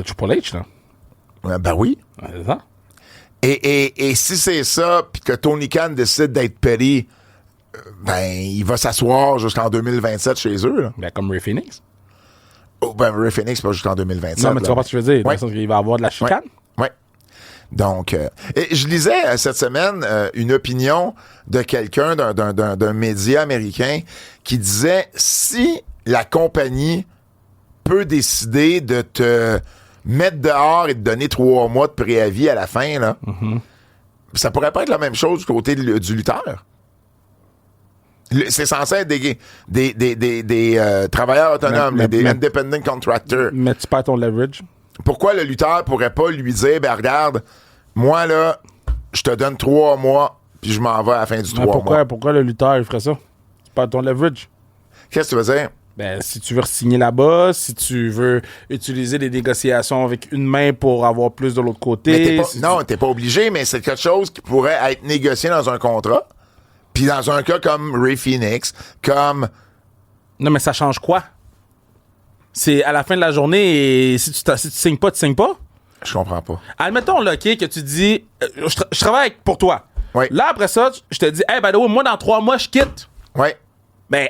Triple H, là. Ben oui. C'est ça. Et si c'est ça, puis que Tony Khan décide d'être petty, il va s'asseoir jusqu'en 2027 chez eux. Là. Comme Ray Phoenix. Ray Phoenix, pas jusqu'en 2027. Non, mais tu vois pas ce que je veux dire. Ouais. Dans le sens qu'il va avoir de la chicane. Ouais. Donc, et je lisais cette semaine une opinion de quelqu'un d'un média américain qui disait si la compagnie peut décider de te mettre dehors et te donner 3 mois de préavis à la fin, là, ça pourrait pas être la même chose du côté du lutteur. C'est censé être des travailleurs autonomes, des independent contractors. Mais tu perds ton leverage. Pourquoi le lutteur pourrait pas lui dire, ben regarde, moi là, je te donne 3 mois, puis je m'en vais à la fin du 3 mois. Pourquoi le lutteur il ferait ça? Tu perds ton leverage. Qu'est-ce que tu veux dire? Ben, si tu veux re-signer là-bas, si tu veux utiliser des négociations avec une main pour avoir plus de l'autre côté. Mais t'es pas obligé, mais c'est quelque chose qui pourrait être négocié dans un contrat. Puis dans un cas comme Ray Phoenix, comme... Non, mais ça change quoi? C'est à la fin de la journée, et si tu signes pas, tu signes pas? Je comprends pas. Admettons, là, OK, que tu dis, je travaille pour toi. Oui. Là, après ça, je te dis, hey, by the way, moi, dans 3 mois, je quitte. Oui. Ben,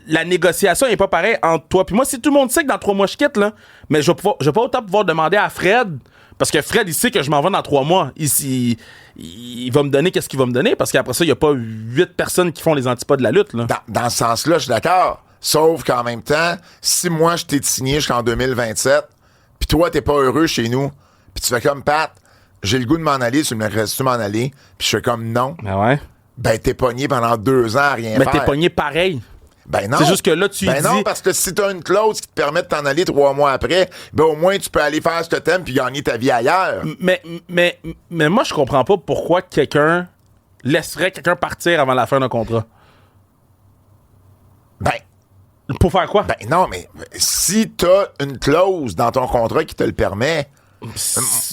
la négociation n'est pas pareille entre toi puis moi. Si tout le monde sait que dans 3 mois, je quitte, là, mais je vais pas autant pouvoir demander à Fred, parce que Fred, il sait que je m'en vais dans 3 mois. Il va me donner qu'est-ce qu'il va me donner, parce qu'après ça, il n'y a pas 8 personnes qui font les antipodes de la lutte. Là. Dans ce sens-là, je suis d'accord. Sauf qu'en même temps, si moi, je t'ai signé jusqu'en 2027, puis toi, t'es pas heureux chez nous, puis tu fais comme Pat, j'ai le goût de m'en aller, tu me laisses-tu m'en aller? Puis je fais comme non. Ben ouais. Ben, t'es pogné pendant 2 ans à rien faire. Mais t'es pogné pareil. Ben non. C'est juste que là, tu dis... non, parce que si t'as une clause qui te permet de t'en aller 3 mois après, ben au moins, tu peux aller faire ce thème puis gagner ta vie ailleurs. Mais moi, je comprends pas pourquoi quelqu'un laisserait quelqu'un partir avant la fin d'un contrat. Ben... Pour faire quoi? Ben non, mais si t'as une clause dans ton contrat qui te le permet...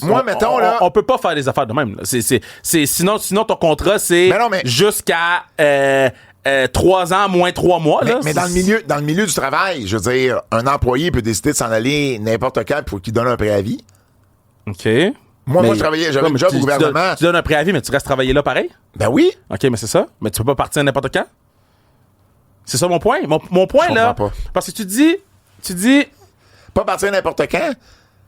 Moi, mettons, là... On peut pas faire des affaires de même. Là. Sinon, ton contrat, c'est jusqu'à 3 ans moins 3 mois. Là. Mais dans le milieu du travail, je veux dire, un employé peut décider de s'en aller n'importe quand pour qu'il donne un préavis. OK. Moi, j'avais un job au gouvernement. Tu donnes un préavis, mais tu restes travailler là pareil? Ben oui. OK, mais c'est ça. Mais tu peux pas partir n'importe quand? C'est ça mon point. Mon point, là... Pas. Parce que tu dis... Pas partir n'importe quand?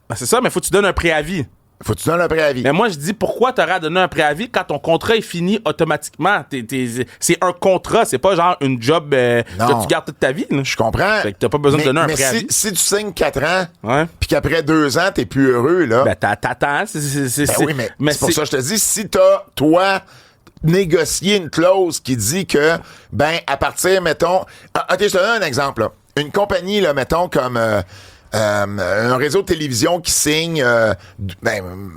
Ben c'est ça, mais faut que tu donnes un préavis. Faut que tu donnes un préavis. Mais moi, je dis, pourquoi t'aurais à donner un préavis quand ton contrat est fini automatiquement? C'est un contrat, c'est pas genre une job que tu gardes toute ta vie. Là. Je comprends. Fait que t'as pas besoin de donner un préavis. Si tu signes 4 ans, puis qu'après 2 ans, t'es plus heureux, là... Ben, t'attends. Oui, mais c'est pour ça que je te dis, si t'as, toi... négocier une clause qui dit que, ben, à partir, mettons... OK, je te donne un exemple, là. Une compagnie, là, mettons, comme un réseau de télévision qui signe...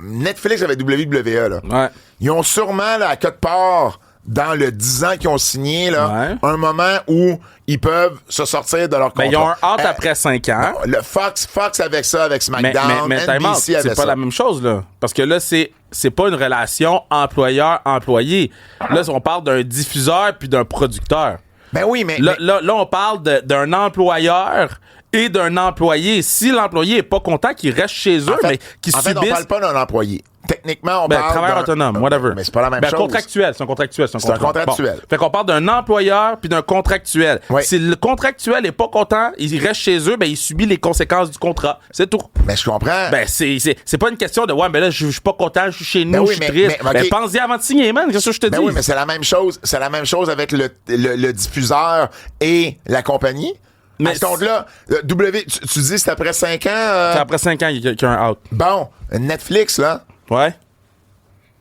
Netflix avec WWE, là. Ouais. Ils ont sûrement, là, à quelque part, dans le 10 ans qu'ils ont signé, là, un moment où ils peuvent se sortir de leur contrat. Ben, ils ont un out après 5 ans. Le Fox avec ça, avec SmackDown, mais NBC avec ça. c'est pas la même chose, là. Parce que là, c'est pas une relation employeur-employé. Là, on parle d'un diffuseur puis d'un producteur. Ben oui, mais... Là, on parle d'un employeur et d'un employé. Si l'employé est pas content, qu'il reste chez eux, mais qu'il subisse... En fait, on parle pas d'un employé. Techniquement, on parle travailleur autonome, whatever. Mais c'est pas la même chose. Contractuel, c'est un contractuel. C'est un contractuel. Bon. Fait qu'on parle d'un employeur puis d'un contractuel. Oui. Si le contractuel est pas content, il reste chez eux, ben il subit les conséquences du contrat. C'est tout. Mais je comprends. Ben c'est pas une question de ouais, mais là je suis pas content, je suis chez nous, Ben oui, je suis triste. okay. Pense-y avant de signer, man. Qu'est-ce que je te dis? Oui, mais c'est la même chose. C'est la même chose avec le diffuseur et la compagnie. Mais à ce compte-là, tu dis c'est après 5 ans. C'est après 5 ans qu'il y a un out. Bon, Netflix, là. Ouais.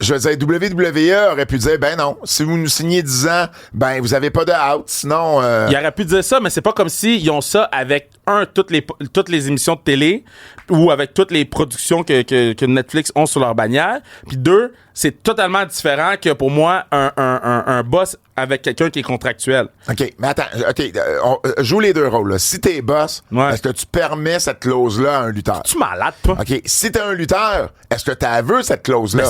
Je veux dire, WWE aurait pu dire, ben non, si vous nous signez 10 ans, ben vous avez pas de out, sinon... Il aurait pu dire ça, mais c'est pas comme s'ils ont ça avec, toutes les émissions de télé ou avec toutes les productions que Netflix ont sur leur bannière. Puis 2, c'est totalement différent que pour moi, un boss avec quelqu'un qui est contractuel. OK, mais attends, on joue les deux rôles. Là. Si t'es boss, est-ce que tu permets cette clause-là à un lutteur? Tu malade, toi? OK, si t'es un lutteur, est-ce que t'as aveu cette clause-là?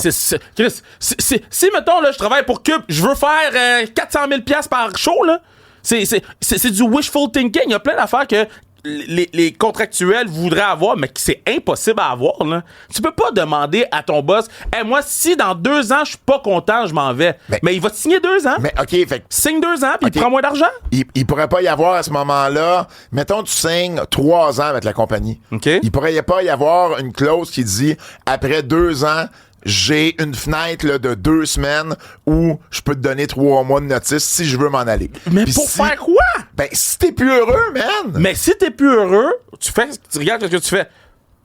Chris, si, mettons, là, je travaille pour Cube, je veux faire 400 000 $ par show, là, c'est du wishful thinking. Il y a plein d'affaires que les contractuels voudraient avoir, mais que c'est impossible à avoir, là. Tu peux pas demander à ton boss, hey, moi, si dans 2 ans, je suis pas content, je m'en vais. Mais il va te signer 2 ans. Mais, OK, fait que Signe 2 ans, puis OK. il prend moins d'argent. il pourrait pas y avoir à ce moment-là, mettons, tu signes 3 ans avec la compagnie. OK. Il pourrait pas y avoir une clause qui dit, après 2 ans, j'ai une fenêtre là, de 2 semaines où je peux te donner 3 mois de notice si je veux m'en aller. Mais Puis pour si- faire quoi? Ben, si t'es plus heureux, man! Mais si t'es plus heureux, tu regardes ce que tu fais.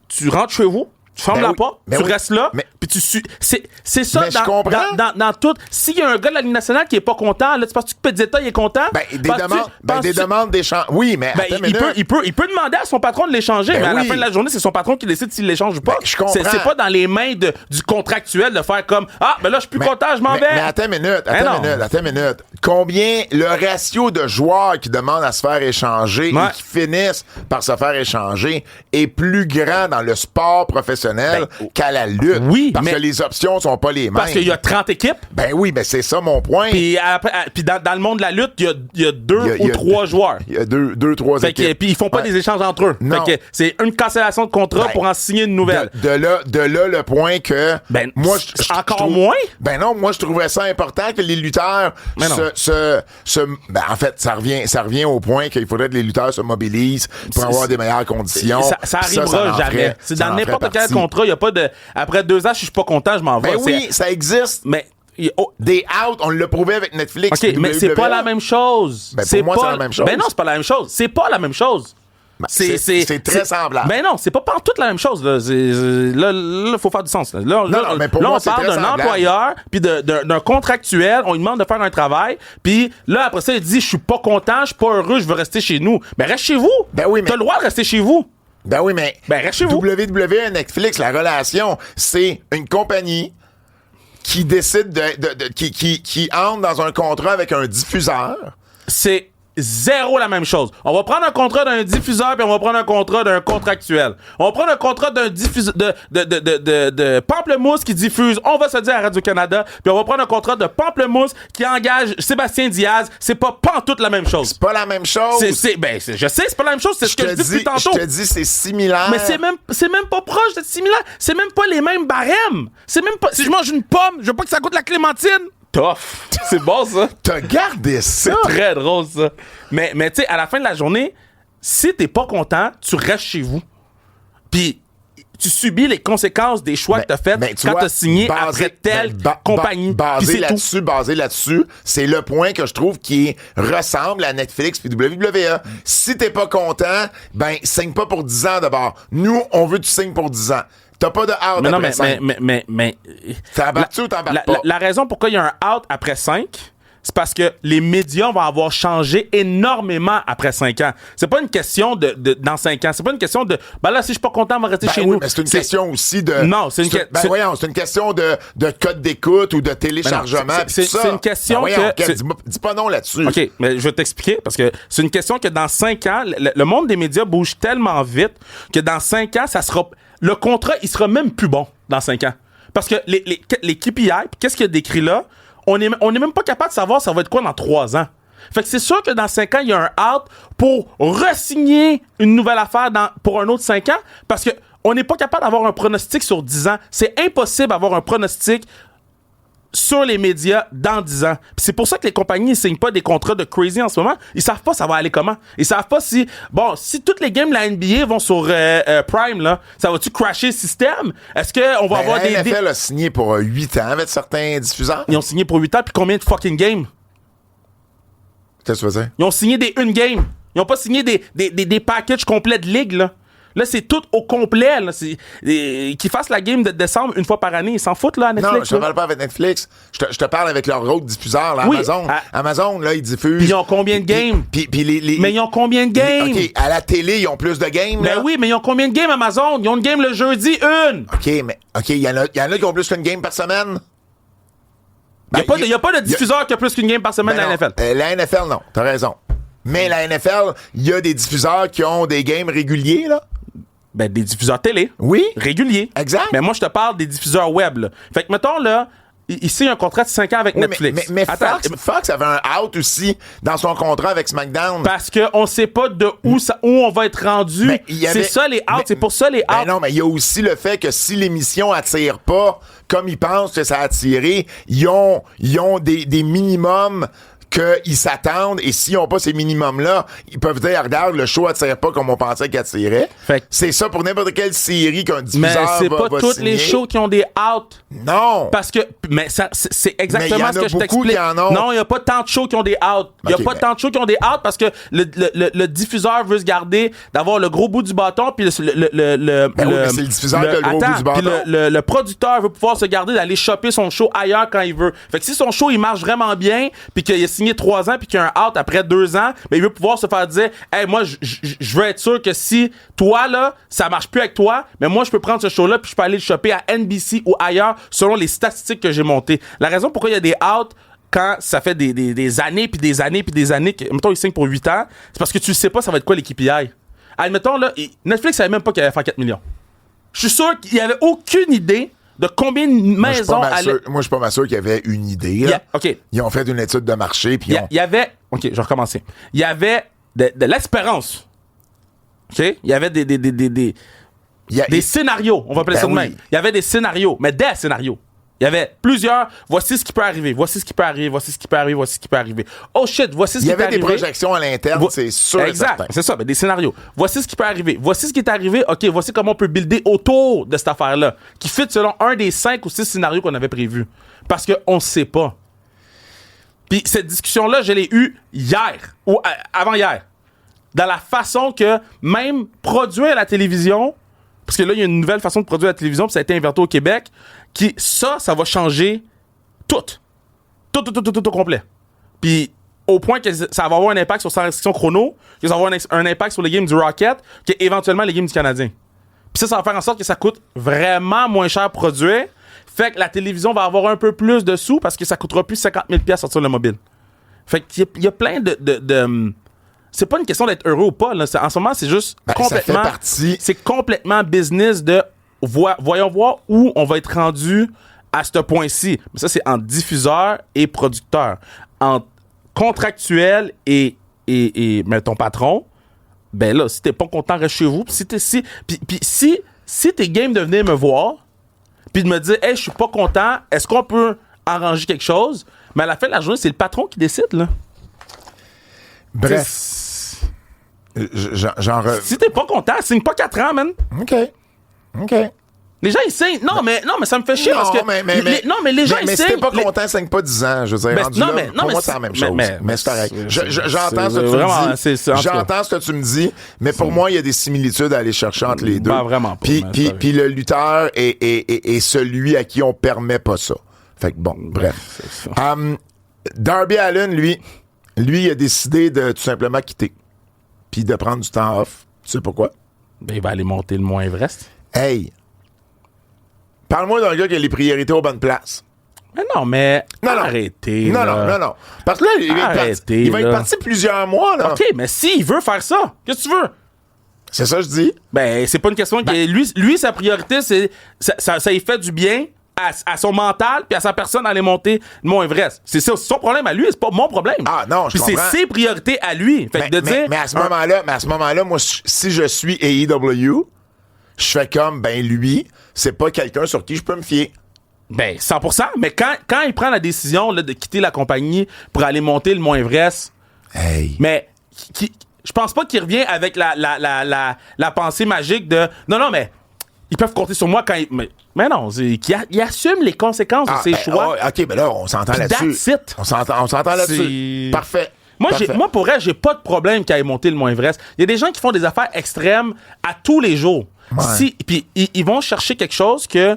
Tu rentres chez vous, tu fermes Ben la oui, porte, ben tu oui. restes là, Mais- puis tu suis. C'est ça Mais je comprends. dans tout. S'il y a un gars de la Ligue nationale qui est pas content, là, tu penses que Pezzetta, il est content? Ben, des Penses-tu- demandes d'échange. Oui, mais Ben, attends une il minute. peut demander à son patron de l'échanger, Ben mais à la oui. fin de la journée, c'est son patron qui décide s'il l'échange ou pas. Ben, je comprends. C'est pas dans les mains du contractuel de faire comme ah, ben là, je suis plus content, je m'en vais. Mais attends une minute, Ben attends une minute. Combien le ratio de joueurs qui demandent à se faire échanger Ouais. et qui finissent par se faire échanger est plus grand dans le sport professionnel qu'à la lutte. oui, parce mais- que les options sont pas les mêmes. Parce qu'il y a 30 équipes. Ben oui, ben c'est ça mon point. Puis dans le monde de la lutte, il y a 2 Il y a- ou 3 joueurs. Il y a deux, trois Fait que, équipes. puis ils font pas Ouais. des échanges entre eux. Non. Fait que c'est une cancellation de contrat Ben, pour en signer une nouvelle. De là le point que Ben, moi encore trouve- moins? Ben non, moi je trouverais ça important que les lutteurs Mais non. ben en fait ça revient au point qu'il faudrait que les lutteurs se mobilisent pour avoir des meilleures conditions. Ça Puis arrivera en jamais. ferait- C'est ça dans en n'importe ferait quel partie. contrat, il y a pas de après 2 ans, si je suis pas content, je m'en vais. Ben oui, ça existe. Mais Des outs, on l'a prouvé avec Netflix. OK, mais c'est WWE. pas la même chose. Ben, pour moi, c'est la même chose. Ben non, c'est pas la même chose. C'est pas la même chose. Ben, c'est très semblable. Ben non, c'est pas partout la même chose. Là, là, faut faire du sens. Là, non, mais pour là, moi, on c'est parle très d'un semblable. employeur, puis d'un contractuel. On lui demande de faire un travail, puis là, après ça, il dit, je suis pas content, je suis pas heureux, je veux rester chez nous. Ben reste chez vous. Ben oui, mais- T'as le droit de rester chez vous. Ben oui, mais Ben, reste chez vous. WWE, Netflix, la relation, c'est une compagnie qui décide qui entre dans un contrat avec un diffuseur. C'est zéro la même chose. On va prendre un contrat d'un diffuseur puis on va prendre un contrat d'un contractuel. On va prendre un contrat d'un diffuseur de Pamplemousse qui diffuse, on va se dire à Radio-Canada, puis on va prendre un contrat de Pamplemousse qui engage Sébastien Diaz. C'est pas pantoute la même chose. C'est pas la même chose. Je sais, c'est pas la même chose, c'est ce que je dis depuis tantôt. Je te dis, c'est similaire. Mais c'est même pas proche d'être similaire. C'est même pas les mêmes barèmes. C'est même pas. Si je mange une pomme, je veux pas que ça goûte la clémentine. Tough. C'est bon, ça. T'as gardé ça. C'est très drôle, ça. Mais tu sais, à la fin de la journée, si t'es pas content, tu restes chez vous. Puis tu subis les conséquences des choix que t'as faits quand t'as signé après telle compagnie. Puis c'est tout. Basé là-dessus, c'est le point que je trouve qui ressemble à Netflix puis WWE. Si t'es pas content, ben signe pas pour 10 ans d'abord. Nous, on veut que tu signes pour 10 ans. T'as pas de out Mais non, après 5. mais T'embarques-tu ou t'embarques pas? la raison pourquoi il y a un out après 5, c'est parce que les médias vont avoir changé énormément après 5 ans. C'est pas une question dans 5 ans. C'est pas une question de ben là, si je suis pas content, on va rester Ben chez oui, nous. mais c'est une question aussi de... Non, c'est une question. voyons, c'est une question de code d'écoute ou de téléchargement. Ben non, pis tout ça. c'est une question Ben voyons, que- dis pas non là-dessus. OK, mais je vais t'expliquer parce que c'est une question que dans 5 ans, le monde des médias bouge tellement vite que dans 5 ans, le contrat, il sera même plus bon dans 5 ans. Parce que les KPI, puis qu'est-ce qu'il y a décrit là, on est même pas capable de savoir ça va être quoi dans 3 ans. Fait que c'est sûr que dans 5 ans, il y a un out pour re-signer une nouvelle affaire pour un autre 5 ans parce que on n'est pas capable d'avoir un pronostic sur 10 ans. C'est impossible d'avoir un pronostic sur les médias dans 10 ans. Puis c'est pour ça que les compagnies ne signent pas des contrats de crazy en ce moment. Ils savent pas ça va aller comment. Ils savent pas si toutes les games de la NBA vont sur Prime, là, ça va-tu crasher le système? Est-ce qu'on va avoir La des... NFL a signé pour 8 ans avec certains diffuseurs. Ils ont signé pour 8 ans, puis combien de fucking games? Qu'est-ce que tu veux dire? Ils ont signé des une game. Ils ont pas signé des packages complets de ligue, là. Là, c'est tout au complet. Là. Qu'ils fassent la game de décembre une fois par année. Ils s'en foutent, là, à Netflix. Non, je te parle pas avec Netflix. Je te parle avec leur autre diffuseur, là, Oui, Amazon. Amazon, là, ils diffusent. Puis ils ont combien de games? Mais ils ont combien de games? OK, à la télé, ils ont plus de games, là. Ben oui, mais ils ont combien de games, Amazon? Ils ont une game le jeudi, une! OK, il y en a qui ont plus qu'une game par semaine? Il n'y a pas de diffuseur qui a plus qu'une game par semaine dans la NFL. La NFL, non. T'as raison. Mais la NFL, il y a des diffuseurs qui ont des games réguliers, là. Ben, des diffuseurs télé. Oui. Réguliers. Exact. Mais moi, je te parle des diffuseurs web, là. Fait que, mettons, là, il signe un contrat de 5 ans avec Oui, Netflix. mais Attends, Fox avait un out aussi dans son contrat avec SmackDown. parce qu'on sait pas de où on va être rendu. Mais il y avait- C'est ça les outs, mais- c'est pour ça les outs. Ben non, mais il y a aussi le fait que si l'émission attire pas comme ils pensent que ça a attiré, ils ont des minimums qu'ils s'attendent, et s'ils n'ont pas ces minimums-là, ils peuvent dire, regarde, le show attire pas comme on pensait qu'il attirait. Fait que- C'est ça pour n'importe quelle série qu'un mais diffuseur c'est va pas va toutes signer. les shows qui ont des outs. Non! Parce que, mais ça, c'est Mais il y exactement en ce a que je beaucoup t'explique. qui en ont. Non, il n'y a pas tant de shows qui ont des outs. Il n'y a Ok, pas mais- tant de shows qui ont des outs parce que le diffuseur veut se garder d'avoir le gros bout du bâton, puis Ben oui, mais c'est le diffuseur qui a le gros bout du puis bâton. le producteur veut pouvoir se garder d'aller choper son show ailleurs quand il veut. Fait que si son show il marche vraiment bien, puis qu'il a signé 3 ans, puis qu'il y a un out après 2 ans, ben il veut pouvoir se faire dire, hey, moi je veux être sûr que si toi là ça marche plus avec toi, mais moi je peux prendre ce show là puis je peux aller le choper à NBC ou ailleurs selon les statistiques que j'ai montées. La raison pourquoi il y a des outs quand ça fait des années puis des années puis des années que mettons il signe pour 8 ans, c'est parce que tu sais pas ça va être quoi l'équipe KPI. Admettons là, Netflix savait même pas qu'il allait faire 4 millions. Je suis sûr qu'il y avait aucune idée de combien de Moi, je suis pas maisons mal allaient. sûr- moi, je suis pas mal sûr qu'il y avait une idée. Là. OK. Ils ont fait une étude de marché, puis Il y avait. OK, je vais recommencer. Il y avait de l'espérance. OK? Il y avait des scénarios. On va appeler Ben ça de même. oui. Il y avait des scénarios, mais des scénarios. Il y avait plusieurs. Voici ce qui peut arriver. Voici ce qui peut arriver. Voici ce qui peut arriver. Voici ce qui peut arriver. Oh shit, voici ce il qui y peut avait des arriver. projections à l'interne, c'est sûr. et Exact, certain. c'est ça, ben, des scénarios. Voici ce qui peut arriver. Voici ce qui est arrivé. OK, voici comment on peut builder autour de cette affaire-là, qui fit selon un des 5 ou 6 scénarios qu'on avait prévus. Parce qu'on ne sait pas. Puis cette discussion-là, je l'ai eue hier, ou avant-hier. Dans la façon que même produire la télévision, parce que là, il y a une nouvelle façon de produire la télévision, puis ça a été inventé au Québec, ça va changer tout. Tout au complet. Puis au point que ça va avoir un impact sur sa restriction chrono, que ça va avoir un impact sur les games du Rocket, qu'éventuellement les games du Canadien. Puis ça va faire en sorte que ça coûte vraiment moins cher à produire. Fait que la télévision va avoir un peu plus de sous parce que ça coûtera plus 50 000 $ sortir le mobile. Fait qu'il y a plein de c'est pas une question d'être heureux ou pas. Là. En ce moment, c'est juste Ben, complètement... ça fait partie... C'est complètement business de... voyons voir où on va être rendu à ce point-ci. Mais ça, c'est en diffuseur et producteur. En contractuel et mais ton patron, ben là, si t'es pas content, reste chez vous. Puis si t'es game de venir me voir, puis de me dire, hey, je suis pas content, est-ce qu'on peut arranger quelque chose? Mais à la fin de la journée, c'est le patron qui décide, là. Bref. Si t'es pas content, signe pas 4 ans, man. OK. Les gens, ils signent. Non, mais ça me fait chier parce que. Les gens, ils mais si signent. t'es pas content, 5 pas 10 ans. Je veux dire, Ben, rendu non, là, mais- non, pour mais moi, c'est- c'est la même chose. Mais c'est correct. J'entends ce que tu vraiment, me dis. c'est- en tout cas. J'entends ce que tu me dis, mais pour moi, il y a des similitudes à aller chercher entre les deux. Ben, vraiment pas, Puis, mais puis, c'est puis le lutteur est celui à qui on permet pas ça. Fait que bon, bref. C'est ça. Darby Allin, lui, il a décidé de tout simplement quitter. Puis de prendre du temps off. Tu sais pourquoi? Ben, il va aller monter le Mont Everest. Hey! Parle-moi d'un gars qui a les priorités aux bonnes places. Mais non, mais. Non. Arrêtez. Non, là. non. Parce que là, il va être là. parti plusieurs mois, là. OK, mais s'il veut faire ça, qu'est-ce que tu veux? C'est ça que je dis. Ben, c'est pas une question. Lui, sa priorité, c'est. Ça y fait du bien à son mental puis à sa personne d'aller monter le Mont Everest. C'est ça, c'est son problème à lui, c'est pas mon problème. Ah non, je Puis comprends. c'est ses priorités à lui. Fait que de dire. Mais à ce moment-là, moi, si je suis AEW, je fais comme, ben lui, c'est pas quelqu'un sur qui je peux me fier. Ben, 100%. Mais quand il prend la décision là, de quitter la compagnie pour aller monter le Mont Everest, Hey. mais je pense pas qu'il revient avec la pensée magique de non, mais ils peuvent compter sur moi quand ils. Mais non, il assume les conséquences de ses choix. OK, ben là, on s'entend Puis là-dessus. that's it. On s'entend là-dessus. C'est- Parfait. Moi, Parfait. pour vrai, j'ai pas de problème qu'il aille monter le Mont Everest. Il y a des gens qui font des affaires extrêmes à tous les jours. Ouais. Puis ils vont chercher quelque chose que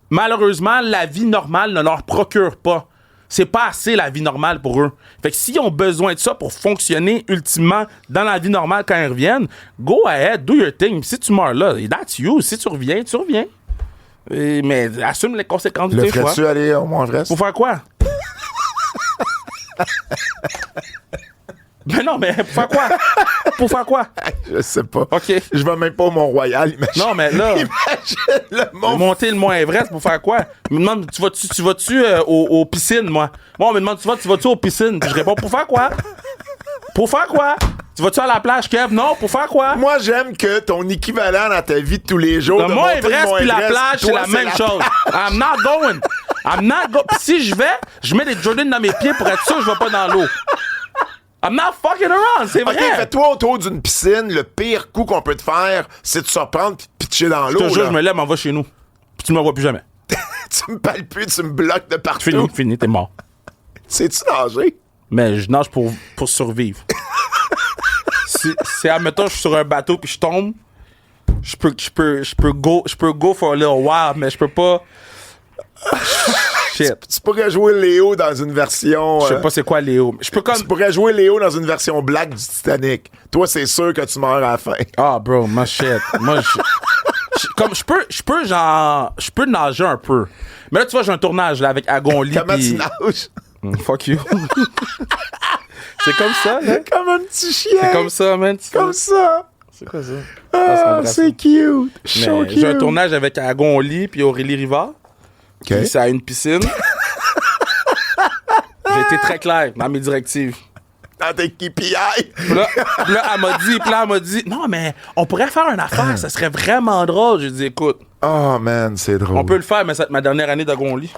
malheureusement, la vie normale ne leur procure pas. C'est pas assez la vie normale pour eux. Fait que s'ils ont besoin de ça pour fonctionner ultimement dans la vie normale quand ils reviennent, go ahead, do your thing. Si tu meurs là, that's you. Si tu reviens, tu reviens. Mais assume les conséquences de Le tes choix. ferais-tu aller au Mont Everest? Pour faire quoi? Mais non, mais pour faire quoi? Pour faire quoi? Je sais pas. OK. Je vais même pas au Mont-Royal, imagine. Non, mais là, Imagine le Mont... monter le Mont Everest pour faire quoi? Il me demande, tu vas-tu aux piscines, moi? Moi, on me demande, tu vas-tu aux piscines? Puis je réponds, pour faire quoi? Pour faire quoi? Tu vas-tu à la plage, Kev? Non, pour faire quoi? Moi, j'aime que ton équivalent dans ta vie de tous les jours... Le de Mont monter Everest Mont puis la Everest, plage, c'est toi, la même chose. I'm not going. Pis si je vais, je mets des Jordan dans mes pieds pour être sûr que je vais pas dans l'eau. I'm not fucking around, c'est vrai. OK, fais-toi autour d'une piscine. Le pire coup qu'on peut te faire, c'est de se reprendre pis de pitcher dans Je l'eau. te jure, là. je me lève, m'en va chez nous. Puis tu me revois plus jamais. Tu me parles plus, tu me bloques de partout. Fini, t'es mort. Sais-tu nager? Mais je nage pour survivre. si admettons, je suis sur un bateau puis je tombe, je peux go for a little while, mais je peux pas. Shit. Tu pourrais jouer Léo dans une version... Je sais pas c'est quoi Léo. Je peux comme. Tu pourrais jouer Léo dans une version black du Titanic. Toi, c'est sûr que tu meurs à la fin. Ah, bro, moi, shit. Moi, je peux nager un peu. Mais là, tu vois, j'ai un tournage là, avec Agonli. Comment pis... tu nages? Fuck you. C'est comme ça, là. Comme un petit chien. C'est comme ça, man. Comme ça. C'est quoi ça? Ah, c'est cute. Mais So j'ai un cute. tournage avec Agonli puis Aurélie Rivard. OK. Puis c'est à une piscine. J'ai été très clair dans mes directives. Dans tes KPI. Puis là, elle m'a dit, non, mais on pourrait faire une affaire, ça serait vraiment drôle. J'ai dit, écoute, Oh, man, c'est drôle. on peut le faire, mais ça va être ma dernière année d'Agonli.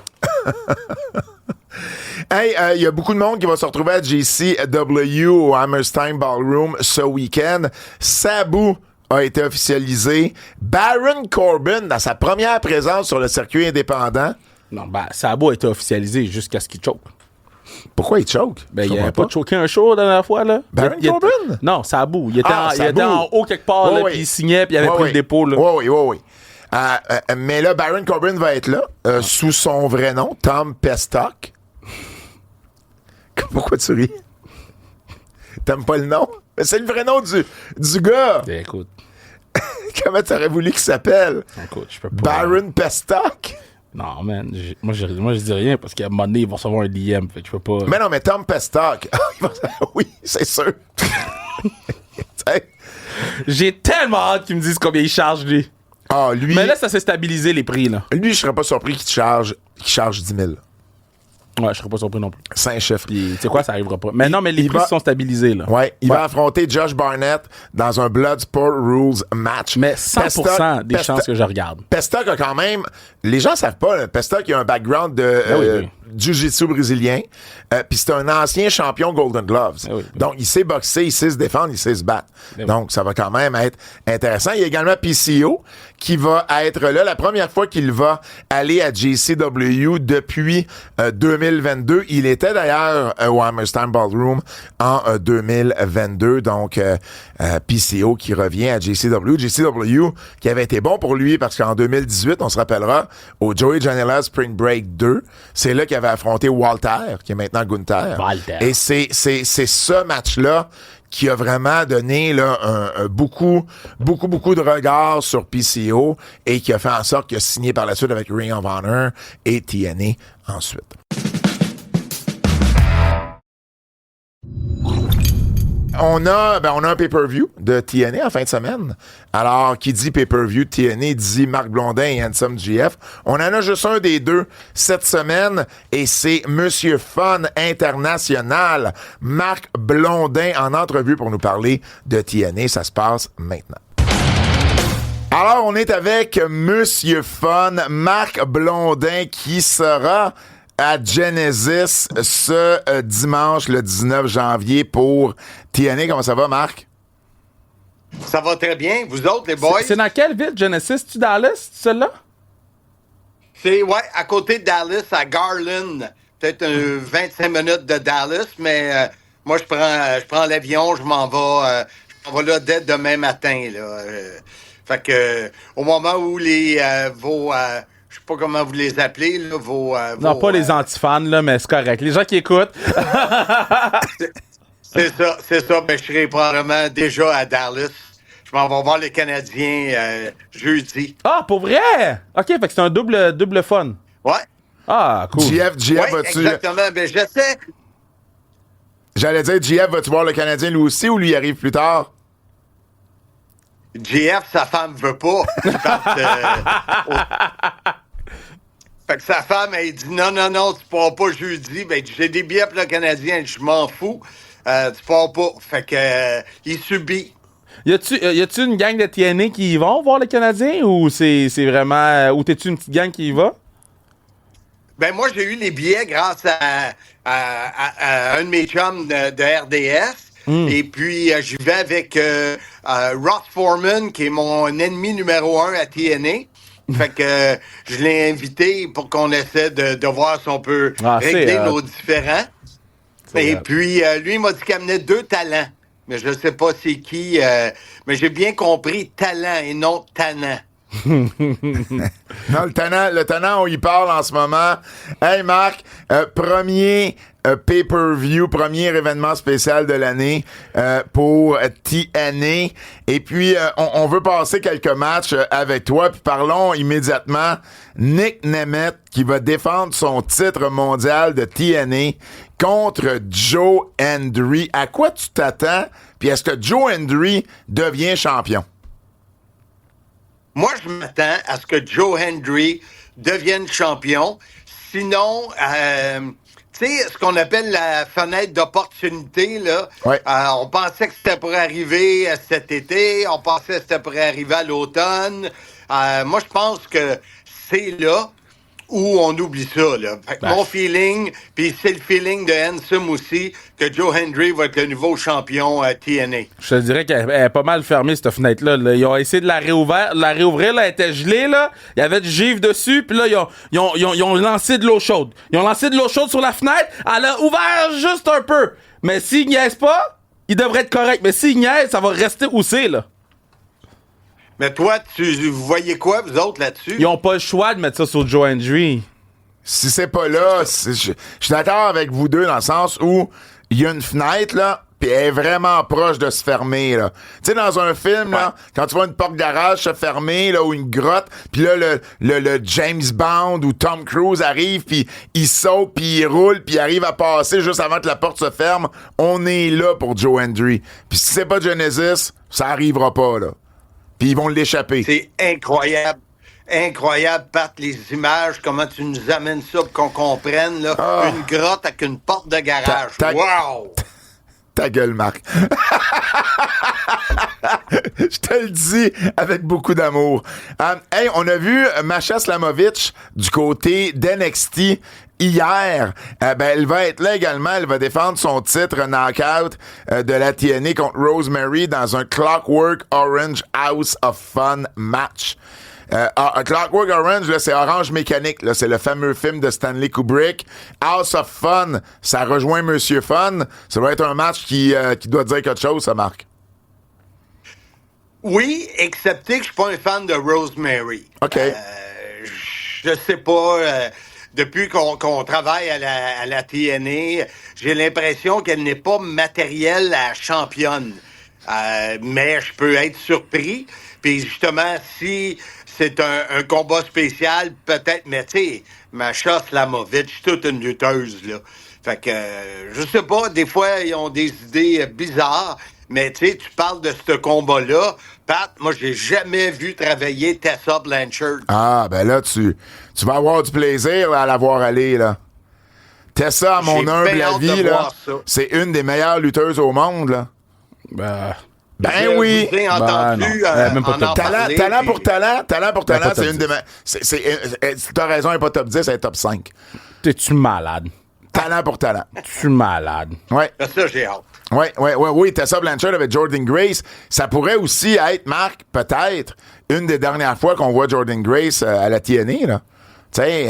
Hey, il y a beaucoup de monde qui va se retrouver à JCW au Hammerstein Ballroom ce week-end. Sabu a été officialisé. Baron Corbin, dans sa première présence sur le circuit indépendant. Non, ben, Sabo a été officialisé jusqu'à ce qu'il choke. Pourquoi il choke? Ben, Je il a comprends pas choqué un show la dernière fois, là. Baron Corbin? Non, Sabo. Il était, Sabu. en haut quelque part, là, Ouais, puis il signait, puis il avait pris le dépôt, là. Oui. Mais là, Baron Corbin va être là, sous son vrai nom, Tom Pestock. Pourquoi tu ris? T'aimes pas le nom? Mais c'est le vrai nom du gars. Ben, écoute, Comment t'aurais voulu qu'il s'appelle? je peux pas. Baron Pestock? Non, man. Moi, je dis rien parce qu'à un moment donné, ils vont recevoir un DM. Fait que je peux pas. Mais non, mais Tom Pestock. Oui, c'est sûr. T'sais. J'ai tellement hâte qu'ils me disent combien il charge, lui. Ah, lui, Mais là, ça s'est stabilisé, les prix, là. je serais pas surpris qu'il charge 10 000. Ouais, je serais pas surpris non plus. Saint-Chiffre. Puis, tu sais quoi, ça arrivera pas. Mais non, mais les il prix va- se sont stabilisés, là. Ouais, il va affronter Josh Barnett dans un Bloodsport Rules match. Mais 100% des chances que je regarde. Pestock a quand même... Les gens savent pas, là, Pestock a un background de oui. jiu-jitsu brésilien. Puis c'est un ancien champion Golden Gloves. Oui. Donc, il sait boxer, il sait se défendre, il sait se battre. Oui. Donc, ça va quand même être intéressant. Il y a également PCO qui va être là. La première fois qu'il va aller à JCW depuis 2022. Il était d'ailleurs au Hammerstein Ballroom en 2022. Donc, PCO qui revient à JCW. JCW qui avait été bon pour lui parce qu'en 2018, on se rappellera, au Joey Janela Spring Break 2, c'est là qu'il avait affronté Walter, qui est maintenant Gunther. Walter. Et c'est ce match-là qui a vraiment donné là, beaucoup de regards sur PCO et qui a fait en sorte qu'il a signé par la suite avec Ring of Honor et TNA ensuite. On a un pay-per-view de TNA en fin de semaine. Alors, qui dit pay-per-view de TNA dit Marc Blondin et Handsome GF. On en a juste un des deux cette semaine et c'est Monsieur Fun International, Marc Blondin, en entrevue pour nous parler de TNA. Ça se passe maintenant. Alors, on est avec Monsieur Fun, Marc Blondin, qui sera à Genesis ce dimanche, le 19 janvier, pour TNA. Comment ça va, Marc? Ça va très bien. Vous autres, les boys? C'est dans quelle ville, Genesis? Tu Dallas, celle-là? C'est, ouais, à côté de Dallas, à Garland. Peut-être 25 minutes de Dallas, mais moi, je prends l'avion, je m'en vais là dès demain matin, là. Fait que, au moment où je sais pas comment vous les appelez, là, Non, pas les antifans, là, mais c'est correct. Les gens qui écoutent. C'est ça. Ben, je serai probablement déjà à Dallas. Je m'en vais voir les Canadiens jeudi. Ah, pour vrai? OK, fait que c'est un double fun. Ouais. Ah, cool. GF, Ouais, as-tu... exactement. Ben, j'essaie. J'allais dire, JF, vas-tu voir le Canadien lui aussi ou lui il arrive plus tard? JF, sa femme veut pas. Fait que sa femme, elle dit non, tu pars pas jeudi. Ben, j'ai des billets pour le Canadien, je m'en fous. Tu pars pas. Fait que il subit. Y a-tu une gang de TNA qui y vont voir le Canadien ou c'est vraiment. Ou t'es-tu une petite gang qui y va? Ben, moi, j'ai eu les billets grâce à un de mes chums de RDS. Et puis, j'y vais avec Ross Foreman, qui est mon ennemi numéro 1 à TNA. Fait que je l'ai invité pour qu'on essaie de voir si on peut régler nos différends. Et puis, lui, il m'a dit qu'il amenait 2 talents. Mais je ne sais pas c'est qui. Mais j'ai bien compris talent et non tannant. Non, le tannant, on y parle en ce moment. Hey, Marc, premier pay-per-view, premier événement spécial de l'année pour TNA. Et puis, on veut passer quelques matchs avec toi. Puis parlons immédiatement. Nick Nemeth qui va défendre son titre mondial de TNA contre Joe Hendry. À quoi tu t'attends? Puis est-ce que Joe Hendry devient champion? Moi, je m'attends à ce que Joe Hendry devienne champion. Sinon, tu sais, ce qu'on appelle la fenêtre d'opportunité, là, ouais. On pensait que c'était pour arriver cet été, on pensait que c'était pour arriver à l'automne. Moi, je pense que c'est là où on oublie ça, là. Fait que mon feeling, puis c'est le feeling de Handsome aussi, que Joe Hendry va être le nouveau champion TNA. Je te dirais qu'elle est pas mal fermée, cette fenêtre-là. Là. Ils ont essayé de la réouvrir, là, elle était gelée, là. Il y avait du givre dessus, puis là, ils ont lancé de l'eau chaude. Ils ont lancé de l'eau chaude sur la fenêtre, elle a ouvert juste un peu. Mais s'ils niaisent pas, il devrait être correct. Mais s'ils niaisent, ça va rester où c'est, là. Mais toi, vous voyez quoi, vous autres, là-dessus? Ils ont pas le choix de mettre ça sur Joe Hendry. Si c'est pas là, je suis d'accord avec vous deux dans le sens où il y a une fenêtre, là, pis elle est vraiment proche de se fermer, là. Tu sais, dans un film, là, quand tu vois une porte garage se fermer, là, ou une grotte, puis là, le James Bond ou Tom Cruise arrive, puis il saute, puis il roule, puis il arrive à passer juste avant que la porte se ferme, on est là pour Joe Hendry. Puis si c'est pas Genesis, ça arrivera pas, là. Puis ils vont l'échapper. C'est incroyable. Incroyable, Pat, les images, comment tu nous amènes ça pour qu'on comprenne, là. Une grotte avec une porte de garage. Wow! Ta gueule, Marc. Je te le dis avec beaucoup d'amour. Hey, on a vu Masha Slamovich du côté d'NXT hier. Elle va être là également. Elle va défendre son titre knockout de la TNA contre Rosemary dans un Clockwork Orange House of Fun match. Clockwork Orange, là, c'est Orange Mécanique. Là, c'est le fameux film de Stanley Kubrick. House of Fun, ça rejoint Monsieur Fun. Ça va être un match qui doit dire quelque chose, ça, Marc. Oui, excepté que je suis pas un fan de Rosemary. OK. Je sais pas. Depuis qu'on travaille à la TNA, j'ai l'impression qu'elle n'est pas matérielle à championne. Mais je peux être surpris. Puis justement, si c'est un combat spécial, peut-être, mais tu sais, Masha Slamovich, toute une lutteuse, là. Fait que, je sais pas, des fois, ils ont des idées bizarres, mais tu sais, tu parles de ce combat-là. Pat, moi, j'ai jamais vu travailler Tessa Blanchard. Ah, ben là, tu vas avoir du plaisir là, à la voir aller, là. Tessa, à mon humble avis, là, c'est une des meilleures lutteuses au monde, là. Ben oui! Vous avez entendu, même pas talent pour talent, c'est une des t'as raison, elle n'est pas top 10, elle est top 5. T'es-tu malade? Talent pour talent. Tu malade. Ouais. Ça, j'ai hâte. Oui, Tessa Blanchard avec Jordan Grace. Ça pourrait aussi être, Marc, peut-être, une des dernières fois qu'on voit Jordan Grace à la TNA, là. Tu sais,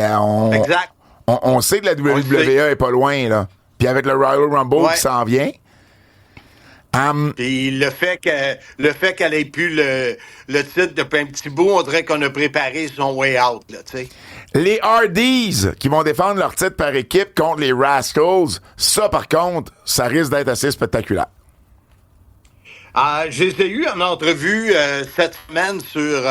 exact. On sait que la WWE est pas loin, là. Puis avec le Royal Rumble qui s'en vient. Puis le fait qu'elle ait pu le titre depuis un petit bout, on dirait qu'on a préparé son way out, là, tu sais. Les Hardys qui vont défendre leur titre par équipe contre les Rascals, ça, par contre, ça risque d'être assez spectaculaire. Je les ai eu en entrevue cette semaine sur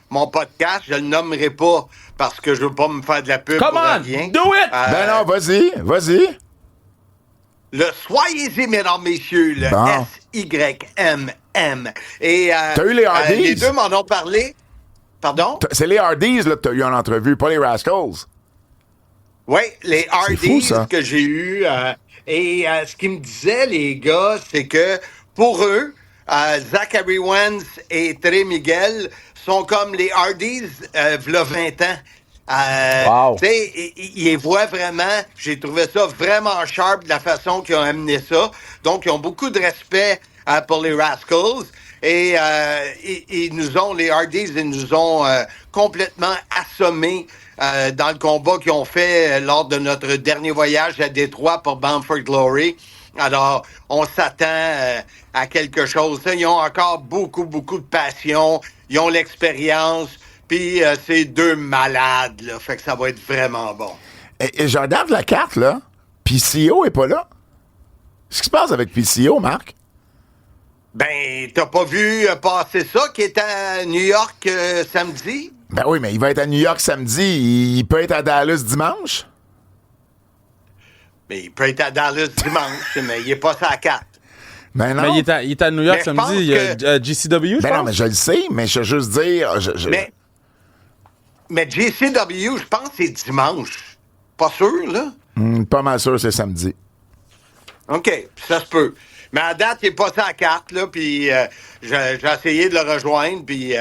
mon podcast. Je le nommerai pas parce que je veux pas me faire de la pub pour rien. Do it! Ben non, vas-y. Le Soyez-y, mesdames, messieurs, le Bon. SYMM. Et T'as eu les Hardys? les deux m'en ont parlé. Pardon? C'est les Hardys là, que t'as eu en entrevue, pas les Rascals. Oui, les fou, Hardys ça. que j'ai eus. Et ce qu'ils me disaient, les gars, c'est que pour eux, Zachary Wentz et Trey Miguel sont comme les Hardys v'là 20 ans. Wow. Tu sais, ils les voient vraiment. J'ai trouvé ça vraiment sharp de la façon qu'ils ont amené ça. Donc, ils ont beaucoup de respect pour les Rascals. Et ils nous ont, les Hardys, ils nous ont complètement assommés dans le combat qu'ils ont fait lors de notre dernier voyage à Détroit pour Bound for Glory. Alors, on s'attend à quelque chose. Ils ont encore beaucoup, beaucoup de passion. Ils ont l'expérience. Puis, c'est deux malades, là. Fait que ça va être vraiment bon. Et je regarde la carte, là. PCO est pas là. Qu'est-ce qui se passe avec PCO, Marc? Ben, t'as pas vu passer ça qui est à New York samedi? Ben oui, mais il va être à New York samedi. Il peut être à Dallas dimanche. Mais il peut être à Dallas dimanche, mais il est pas sur la carte. Ben non. Mais il est à New York Mais je pense samedi. Il y a GCW, je Ben non, pense. mais je le sais, mais je veux juste dire... Mais JCW, je pense que c'est dimanche. Pas sûr, là? Pas mal sûr, c'est samedi. OK, ça se peut. Mais à date, il est pas sur la carte, là, puis j'ai essayé de le rejoindre, puis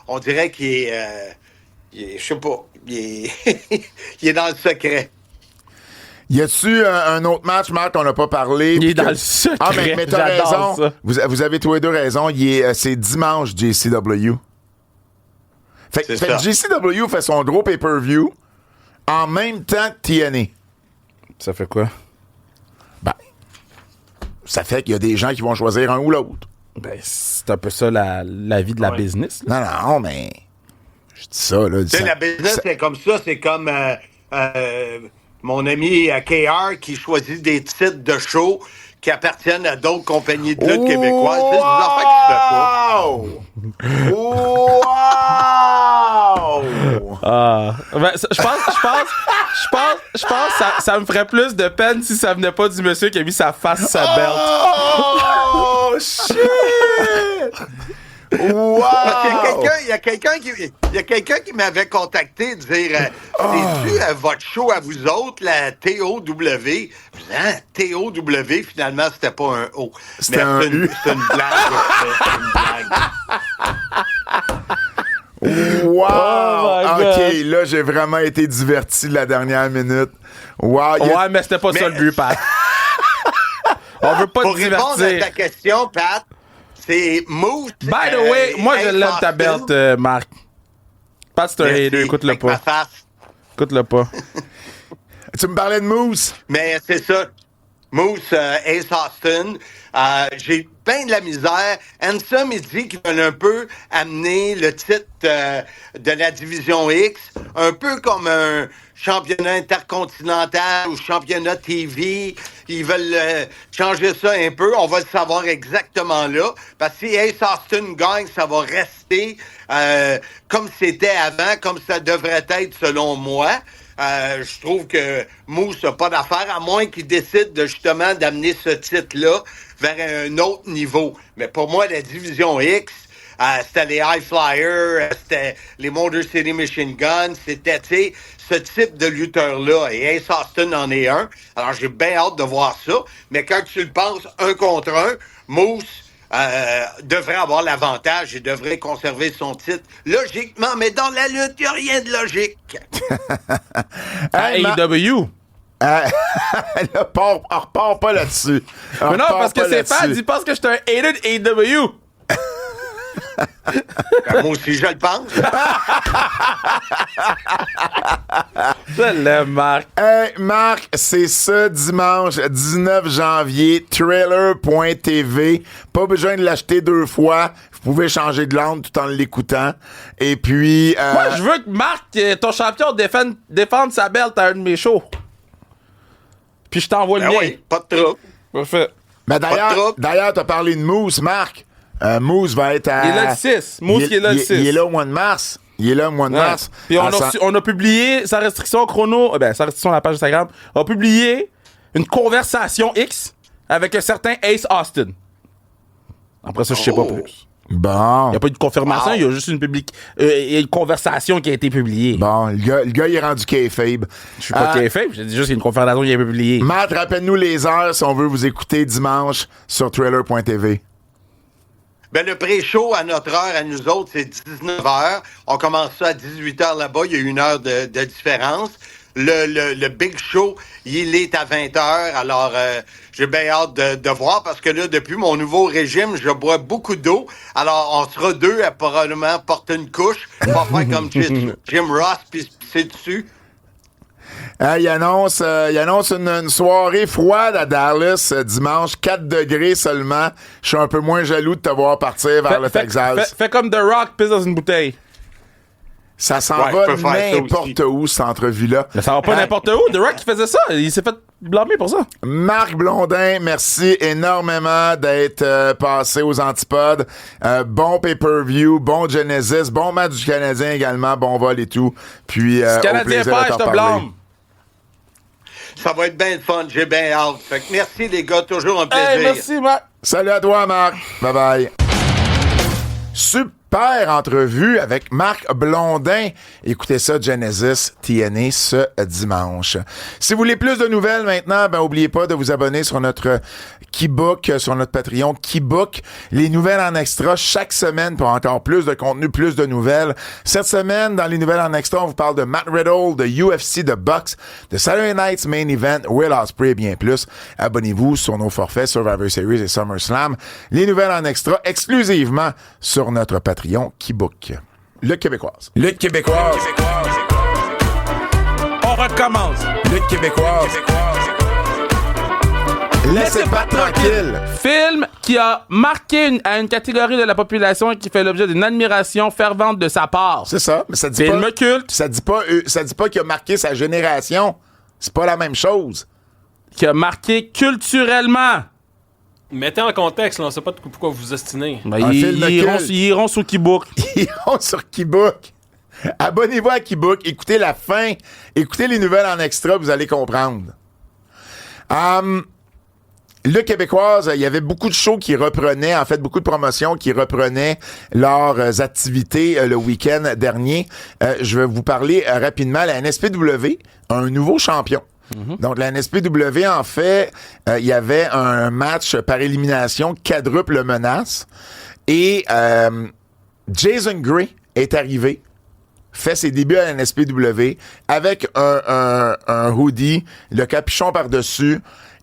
on dirait qu'il est... je sais pas, il est dans le secret. Y a-tu un autre match, Marc, qu'on n'a pas parlé? Il est dans le secret. Ah, mais t'as J'adore raison. ça. Vous avez tous les deux raison. C'est dimanche, JCW. Fait que JCW fait son gros pay-per-view en même temps que TNA. Ça fait quoi? Ben, ça fait qu'il y a des gens qui vont choisir un ou l'autre. Ben, c'est un peu ça la vie de la business. Là. Non, mais... Je dis ça, là. Tu sais, la business, c'est comme ça. C'est comme mon ami KR qui choisit des titres de show qui appartiennent à d'autres compagnies de lutte québécoises. C'est des affaires que je fais pas. Wow! Ben, je pense que ça me ferait plus de peine si ça venait pas du monsieur qui a mis sa face sur sa belt. Oh, shit! Wow! Parce qu'il y a quelqu'un qui m'avait contacté dire c'est-tu votre show à vous autres, la TOW? Je disais, TOW, finalement, c'était pas un O. C'était Mais un U. c'est une blague. C'est une blague. Wow! Oh my OK, God. là, j'ai vraiment été diverti de la dernière minute. Wow! Ouais, mais c'était pas ça le but, Pat. On veut pas Pour te répondre à divertir. ta question, Pat, c'est Moose. By the way, moi, je l'aime ta belt, Marc. Pat, c'est un hater. Écoute-le pas. Écoute-le pas. Tu me parlais de Moose? Mais c'est ça. Moose, Ace Austin. J'ai bien de la misère. Ansem, il dit qu'ils veulent un peu amener le titre de la Division X, un peu comme un championnat intercontinental ou championnat TV. Ils veulent changer ça un peu. On va le savoir exactement là. Parce que si Ace Austin gagne, ça va rester comme c'était avant, comme ça devrait être selon moi. Je trouve que Moose n'a pas d'affaire, à moins qu'il décide justement d'amener ce titre-là vers un autre niveau. Mais pour moi, la Division X, c'était les High Flyers, c'était les Motor City Machine Guns, c'était, tu sais, ce type de lutteur-là. Et Ace Austin en est un. Alors, j'ai bien hâte de voir ça. Mais quand tu le penses un contre un, Moose devrait avoir l'avantage et devrait conserver son titre logiquement, mais dans la lutte, il n'y a rien de logique. À Hey, AEW. Là, on repart pas là-dessus. Mais non, parce que c'est Pat, il pense que je suis un hater de AEW. Ben, moi aussi, je le pense. Je l'aime, Marc. Hey, Marc, c'est ce dimanche 19 janvier, trailer.tv. Pas besoin de l'acheter 2 fois. Vous pouvez changer de langue tout en l'écoutant. Et puis... Moi, je veux que Marc, ton champion, défende sa belt à un de mes shows. Puis je t'envoie le Ben mien. oui, pas de trouble. Parfait. Mais Pas de trouble. d'ailleurs, t'as parlé de Moose, Marc. Moose va être à... Il est là le 6. Moose qui est là le 6. Il est là au mois de mars. Il est là au mois de mars. Puis on a publié sa restriction chrono, sa restriction à la page Instagram, a publié une conversation X avec un certain Ace Austin. Après ça, je sais pas plus. Bon. Il n'y a pas eu de confirmation, il y a juste il y a une conversation qui a été publiée. Bon, le gars, il est rendu kayfabe. Je suis pas kayfabe, j'ai dit juste qu'il y a une conversation qui a été publiée. Matt, rappelle-nous les heures si on veut vous écouter dimanche sur Trailer.tv. Ben, le pré-show à notre heure, à nous autres, c'est 19h. On commence ça à 18h là-bas. Il y a 1 heure de différence. Le big show, il est à 20h. Alors, j'ai bien hâte de voir parce que là, depuis mon nouveau régime, je bois beaucoup d'eau. Alors, on sera 2 à probablement porter une couche. On va faire comme Jim Ross puis se pisser dessus. Il annonce une soirée froide à Dallas dimanche, 4 degrés seulement. Je suis un peu moins jaloux de te voir partir vers le Texas. Fais comme The Rock, pisse dans une bouteille. Ça s'en va n'importe où, cette entrevue-là. Mais ça va pas n'importe où. The Rock, il faisait ça. Il s'est fait blâmer pour ça. Marc Blondin, merci énormément d'être passé aux Antipodes. Bon pay-per-view, bon Genesis, bon match du Canadien également, bon vol et tout. Puis, si au Canadien plaisir perd, de je t'en te parler. blâme. Ça va être bien le fun. J'ai bien hâte. Fait que merci, les gars. Toujours un plaisir. Hey, merci, Marc. Salut à toi, Marc. Bye-bye. Super entrevue avec Marc Blondin. Écoutez ça, Genesis TNA ce dimanche. Si vous voulez plus de nouvelles maintenant, oubliez pas de vous abonner sur notre Keybook, sur notre Patreon Keybook. Les nouvelles en extra chaque semaine pour encore plus de contenu, plus de nouvelles. Cette semaine, dans les nouvelles en extra, on vous parle de Matt Riddle, de UFC, de Box, de Saturday Night's Main Event, Will Ospreay et bien plus. Abonnez-vous sur nos forfaits Survivor Series et SummerSlam. Les nouvelles en extra exclusivement sur notre Patreon Keybook. Lutte québécoise. Lutte québécoise. On recommence. Lutte québécoise. Laissez pas tranquille. Film qui a marqué à une catégorie de la population et qui fait l'objet d'une admiration fervente de sa part. C'est ça, mais ça dit Film pas. culte. Ça dit pas qu'il a marqué sa génération. C'est pas la même chose. Qui a marqué culturellement. Mettez en contexte, là, on sait pas pourquoi vous vous ostinez. Ben, Un film de culte. ils iront sur Keybook. Ils iront sur Keybook. Abonnez-vous à Keybook. Écoutez la fin. Écoutez les nouvelles en extra, vous allez comprendre. Le Québécoise, il y avait beaucoup de shows qui reprenaient, en fait, beaucoup de promotions qui reprenaient leurs activités le week-end dernier. Je vais vous parler rapidement. La NSPW a un nouveau champion. Donc, la NSPW, en fait, il y avait un match par élimination quadruple menace. Et Jason Gray est arrivé, fait ses débuts à la NSPW avec un hoodie, le capuchon par-dessus.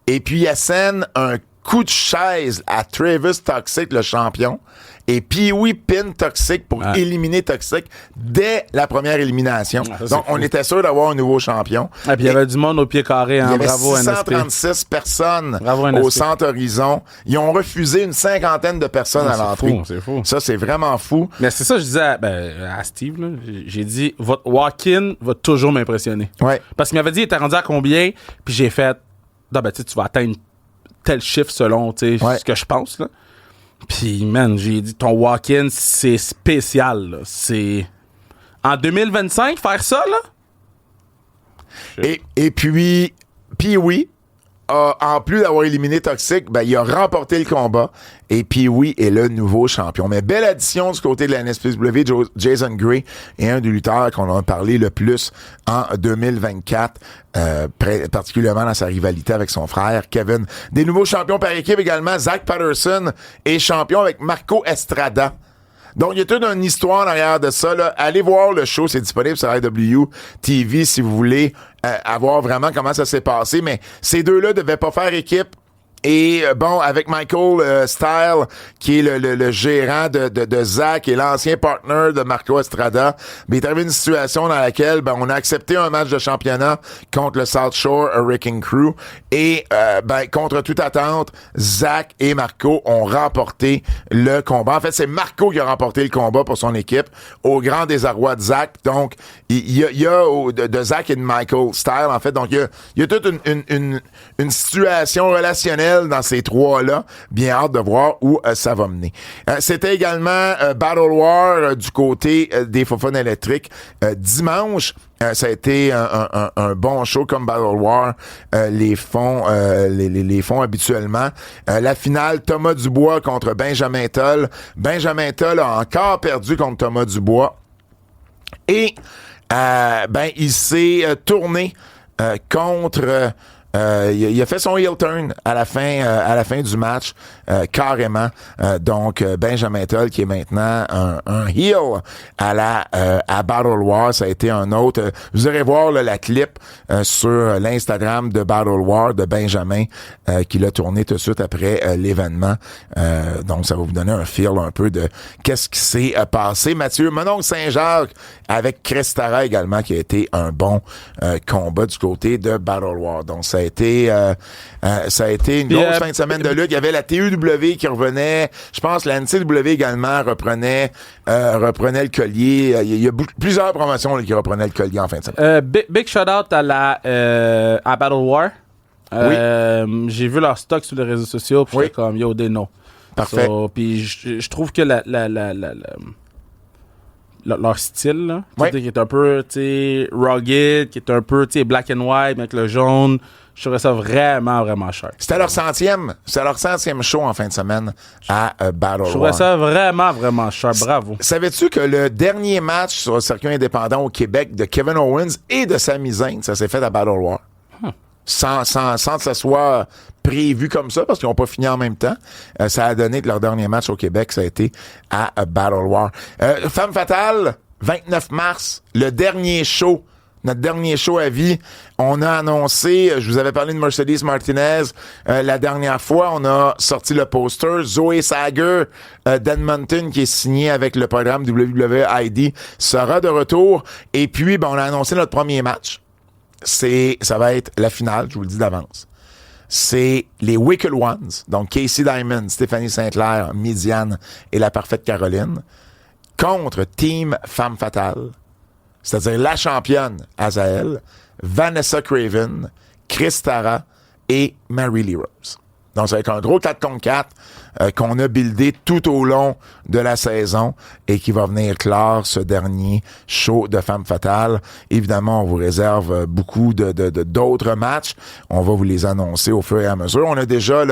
Et puis, il assène un coup de chaise à Travis Toxic, le champion. Et Pee-Wee pin Toxic pour éliminer Toxic dès la première élimination. Donc, on était sûr d'avoir un nouveau champion. Et puis, il y avait du monde au pied carré. Hein? Il y avait Bravo, 636 personnes Bravo, au Centre Horizon. Ils ont refusé une 50aine de personnes à l'entrée. C'est fou. Ça, c'est vraiment fou. Mais c'est ça que je disais à Steve. Là. J'ai dit, votre walk-in va toujours m'impressionner. Ouais. Parce qu'il m'avait dit, il était rendu à combien? Puis j'ai fait, non, ben, tu vas atteindre tel chiffre selon ce que je pense. Là. Puis, man, j'ai dit, ton walk-in, c'est spécial. Là. C'est... En 2025, faire ça, là? Et puis oui, en plus d'avoir éliminé Toxic, il a remporté le combat. Et Pee-Wee est le nouveau champion. Mais belle addition du côté de la NSPW, Jason Gray est un des lutteurs qu'on a parlé le plus en 2024, particulièrement dans sa rivalité avec son frère Kevin. Des nouveaux champions par équipe également. Zach Patterson est champion avec Marco Estrada. Donc, il y a toute une histoire derrière de ça. Là. Allez voir le show, c'est disponible sur IW TV si vous voulez avoir vraiment comment ça s'est passé. Mais ces deux-là devaient pas faire équipe. Et bon, avec Michael Style, qui est le gérant de Zach et l'ancien partner de Marco Estrada, il est arrivé une situation dans laquelle on a accepté un match de championnat contre le South Shore Wrecking Crew et contre toute attente, Zach et Marco ont remporté le combat. En fait, c'est Marco qui a remporté le combat pour son équipe au grand désarroi de Zach. Donc, il y a de Zach et de Michael Style, en fait. Donc, il y a toute une situation relationnelle exceptionnel dans ces trois-là. Bien hâte de voir où ça va mener. C'était également Battle War du côté des Fofone électriques dimanche. Ça a été un bon show comme Battle War les font habituellement. La finale, Thomas Dubois contre Benjamin Toll. Benjamin Toll a encore perdu contre Thomas Dubois. Et il s'est tourné contre... il a fait son heel turn à la fin du match, carrément. Donc, Benjamin Toll, qui est maintenant un heel à Battle War, ça a été un autre. Vous irez voir là, la clip sur l'Instagram de Battle War de Benjamin, qui l'a tourné tout de suite après l'événement. Donc, ça va vous donner un feel un peu de qu'est-ce qui s'est passé. Mathieu, Mononcle Saint-Jacques avec Crestara également, qui a été un bon combat du côté de Battle War. Donc, ça a été une grosse fin de semaine de lutte. Il y avait la TEW qui revenait. Je pense que la NCW également reprenait le collier. Il y a plusieurs promotions là, qui reprenaient le collier en fin de semaine. Big shout-out à Battle War. J'ai vu leur stock sur les réseaux sociaux. Puis j'étais comme, yo, they know. Parfait. Puis je trouve que leur style, là, qui est un peu rugged, qui est un peu black and white avec le jaune, je trouvais ça vraiment, vraiment cher. C'était leur centième show en fin de semaine à Battle War. Je trouvais ça vraiment, vraiment cher. Bravo. Savais-tu que le dernier match sur le circuit indépendant au Québec de Kevin Owens et de Sami Zayn, ça s'est fait à Battle War? Sans que ça soit prévu comme ça, parce qu'ils n'ont pas fini en même temps. Ça a donné que leur dernier match au Québec, ça a été à Battle War. Femme Fatale, 29 mars, notre dernier show à vie. On a annoncé, je vous avais parlé de Mercedes Martinez la dernière fois, on a sorti le poster. Zoe Sager d'Edmonton, qui est signé avec le programme WWID, sera de retour. Et puis, on a annoncé notre premier match. Ça va être la finale, je vous le dis d'avance. C'est les Wicked Ones, donc Casey Diamond, Stéphanie Saint-Clair, Midiane et la Parfaite Caroline, contre Team Femme Fatale, c'est-à-dire la championne Azael, Vanessa Craven, Chris Tara et Mary Lee Rose. Donc, ça va être un gros 4 contre 4 qu'on a buildé tout au long de la saison et qui va venir clore ce dernier show de Femme Fatale. Évidemment, on vous réserve beaucoup d'autres matchs. On va vous les annoncer au fur et à mesure. On a déjà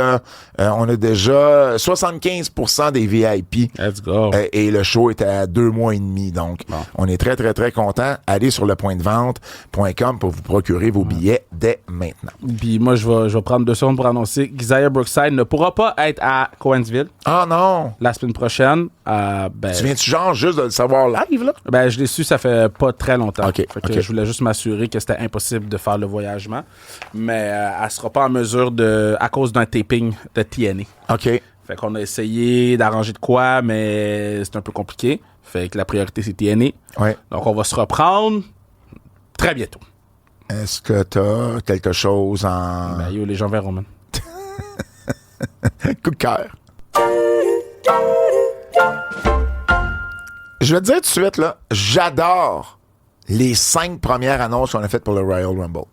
75% des VIP. Let's go. Et le show est à 2 mois et demi. Donc, on est très, très, très content. Allez sur lepointdevente.com pour vous procurer vos billets dès maintenant. Puis moi, je vais prendre 2 secondes pour annoncer qu'Isaiah Brookside ne pourra pas être à Cowansville. Ah non! La semaine prochaine. Tu viens-tu genre juste de le savoir live, là? Je l'ai su, ça fait pas très longtemps. OK. Je voulais juste m'assurer que c'était impossible de faire le voyagement. Mais elle sera pas en mesure à cause d'un taping de TNA. OK. Fait qu'on a essayé d'arranger de quoi, mais c'est un peu compliqué. Fait que la priorité, c'est TNA. Ouais. Donc, on va se reprendre très bientôt. Est-ce que t'as quelque chose en... Les gens verront, man. Coup de cœur. Je vais te dire tout de suite, là, j'adore les 5 premières annonces qu'on a faites pour le Royal Rumble.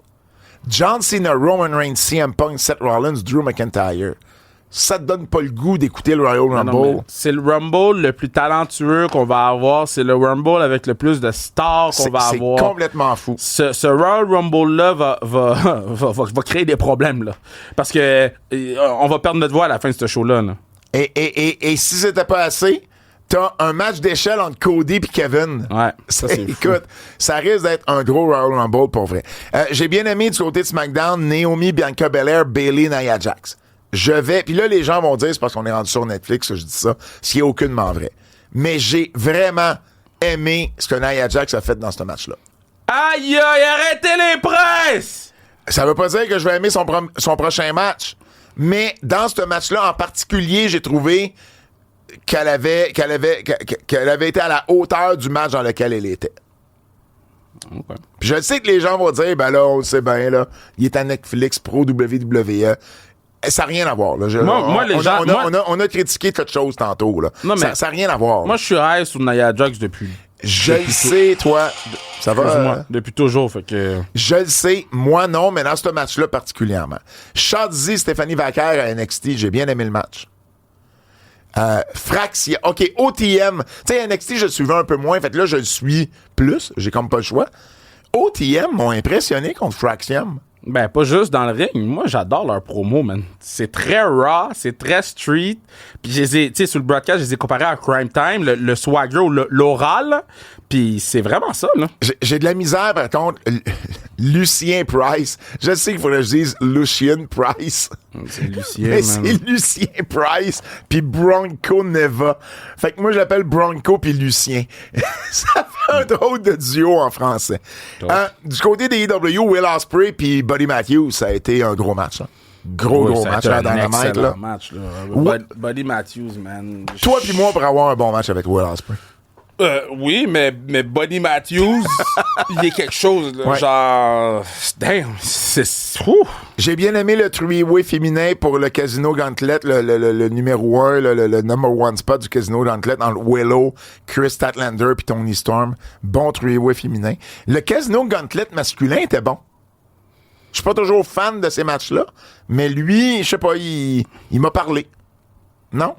John Cena, Roman Reigns, CM Punk, Seth Rollins, Drew McIntyre. Ça te donne pas le goût d'écouter le Royal Rumble? Non, c'est le Rumble le plus talentueux qu'on va avoir. C'est le Rumble avec le plus de stars qu'on va avoir. C'est complètement fou. Ce Royal Rumble-là va créer des problèmes, là. Parce que on va perdre notre voix à la fin de ce show-là, là. Et si c'était pas assez, t'as un match d'échelle entre Cody et Kevin. Ouais, ça c'est écoute, ça risque d'être un gros Royal Rumble pour vrai. J'ai bien aimé du côté de SmackDown, Naomi, Bianca Belair, Bayley, Nia Jax. Puis là, les gens vont dire, c'est parce qu'on est rendu sur Netflix que je dis ça, ce qui est aucunement vrai. Mais j'ai vraiment aimé ce que Nia Jax a fait dans ce match-là. Aïe, arrêtez les presses! Ça veut pas dire que je vais aimer son prochain match. Mais dans ce match-là, en particulier, j'ai trouvé qu'elle avait été à la hauteur du match dans lequel elle était. Okay. Puis je sais que les gens vont dire, ben là, on le sait bien, là, il est à Netflix Pro WWE. Ça n'a rien à voir. Là. On a critiqué quelque chose tantôt. Là. Non, ça n'a rien à voir. Moi, je suis high sur Nia Jax depuis. Je le sais, toi. Ça va? Excuse-moi, depuis toujours, fait que... Je le sais, moi non, mais dans ce match-là particulièrement. Shotzi, Stéphanie Vaquer à NXT, j'ai bien aimé le match. Fraxia, OK, OTM. Tu sais, NXT, je le suivais un peu moins, fait que là, je le suis plus, j'ai comme pas le choix. OTM m'ont impressionné contre Fraxium. Ben, pas juste dans le ring. Moi, j'adore leur promo, man. C'est très raw, c'est très street. Puis, je les ai, tu sais, sur le broadcast, je les ai comparés à Crime Time, le swagger ou l'oral. Là. Puis, c'est vraiment ça, là. J'ai de la misère, par contre. Lucien Price. Je sais qu'il faudrait que je dise Lucien Price. C'est Lucien, Mais man. c'est Lucien Price puis Bronco Neva. Fait que moi, je l'appelle Bronco puis Lucien. Ça fait un drôle de duo en français. Du côté des EW, Will Ospreay puis Buddy Matthews, ça a été un gros match. Hein. Gros Ça a match été à un la Dynamite. excellent Là. match, là. Ouais. Buddy Matthews, man. Toi puis moi pour avoir un bon match avec Will Ospreay. Oui, mais Buddy Matthews, il est quelque chose, là, Ouais. genre... Damn, c'est... Ouh. J'ai bien aimé le three-way féminin pour le Casino Gauntlet, le numéro 1, le number one spot du Casino Gauntlet entre Willow, Chris Statlander puis Tony Storm. Bon three-way féminin. Le Casino Gauntlet masculin était bon. Je suis pas toujours fan de ces matchs-là, mais lui, je sais pas, il m'a parlé. Non?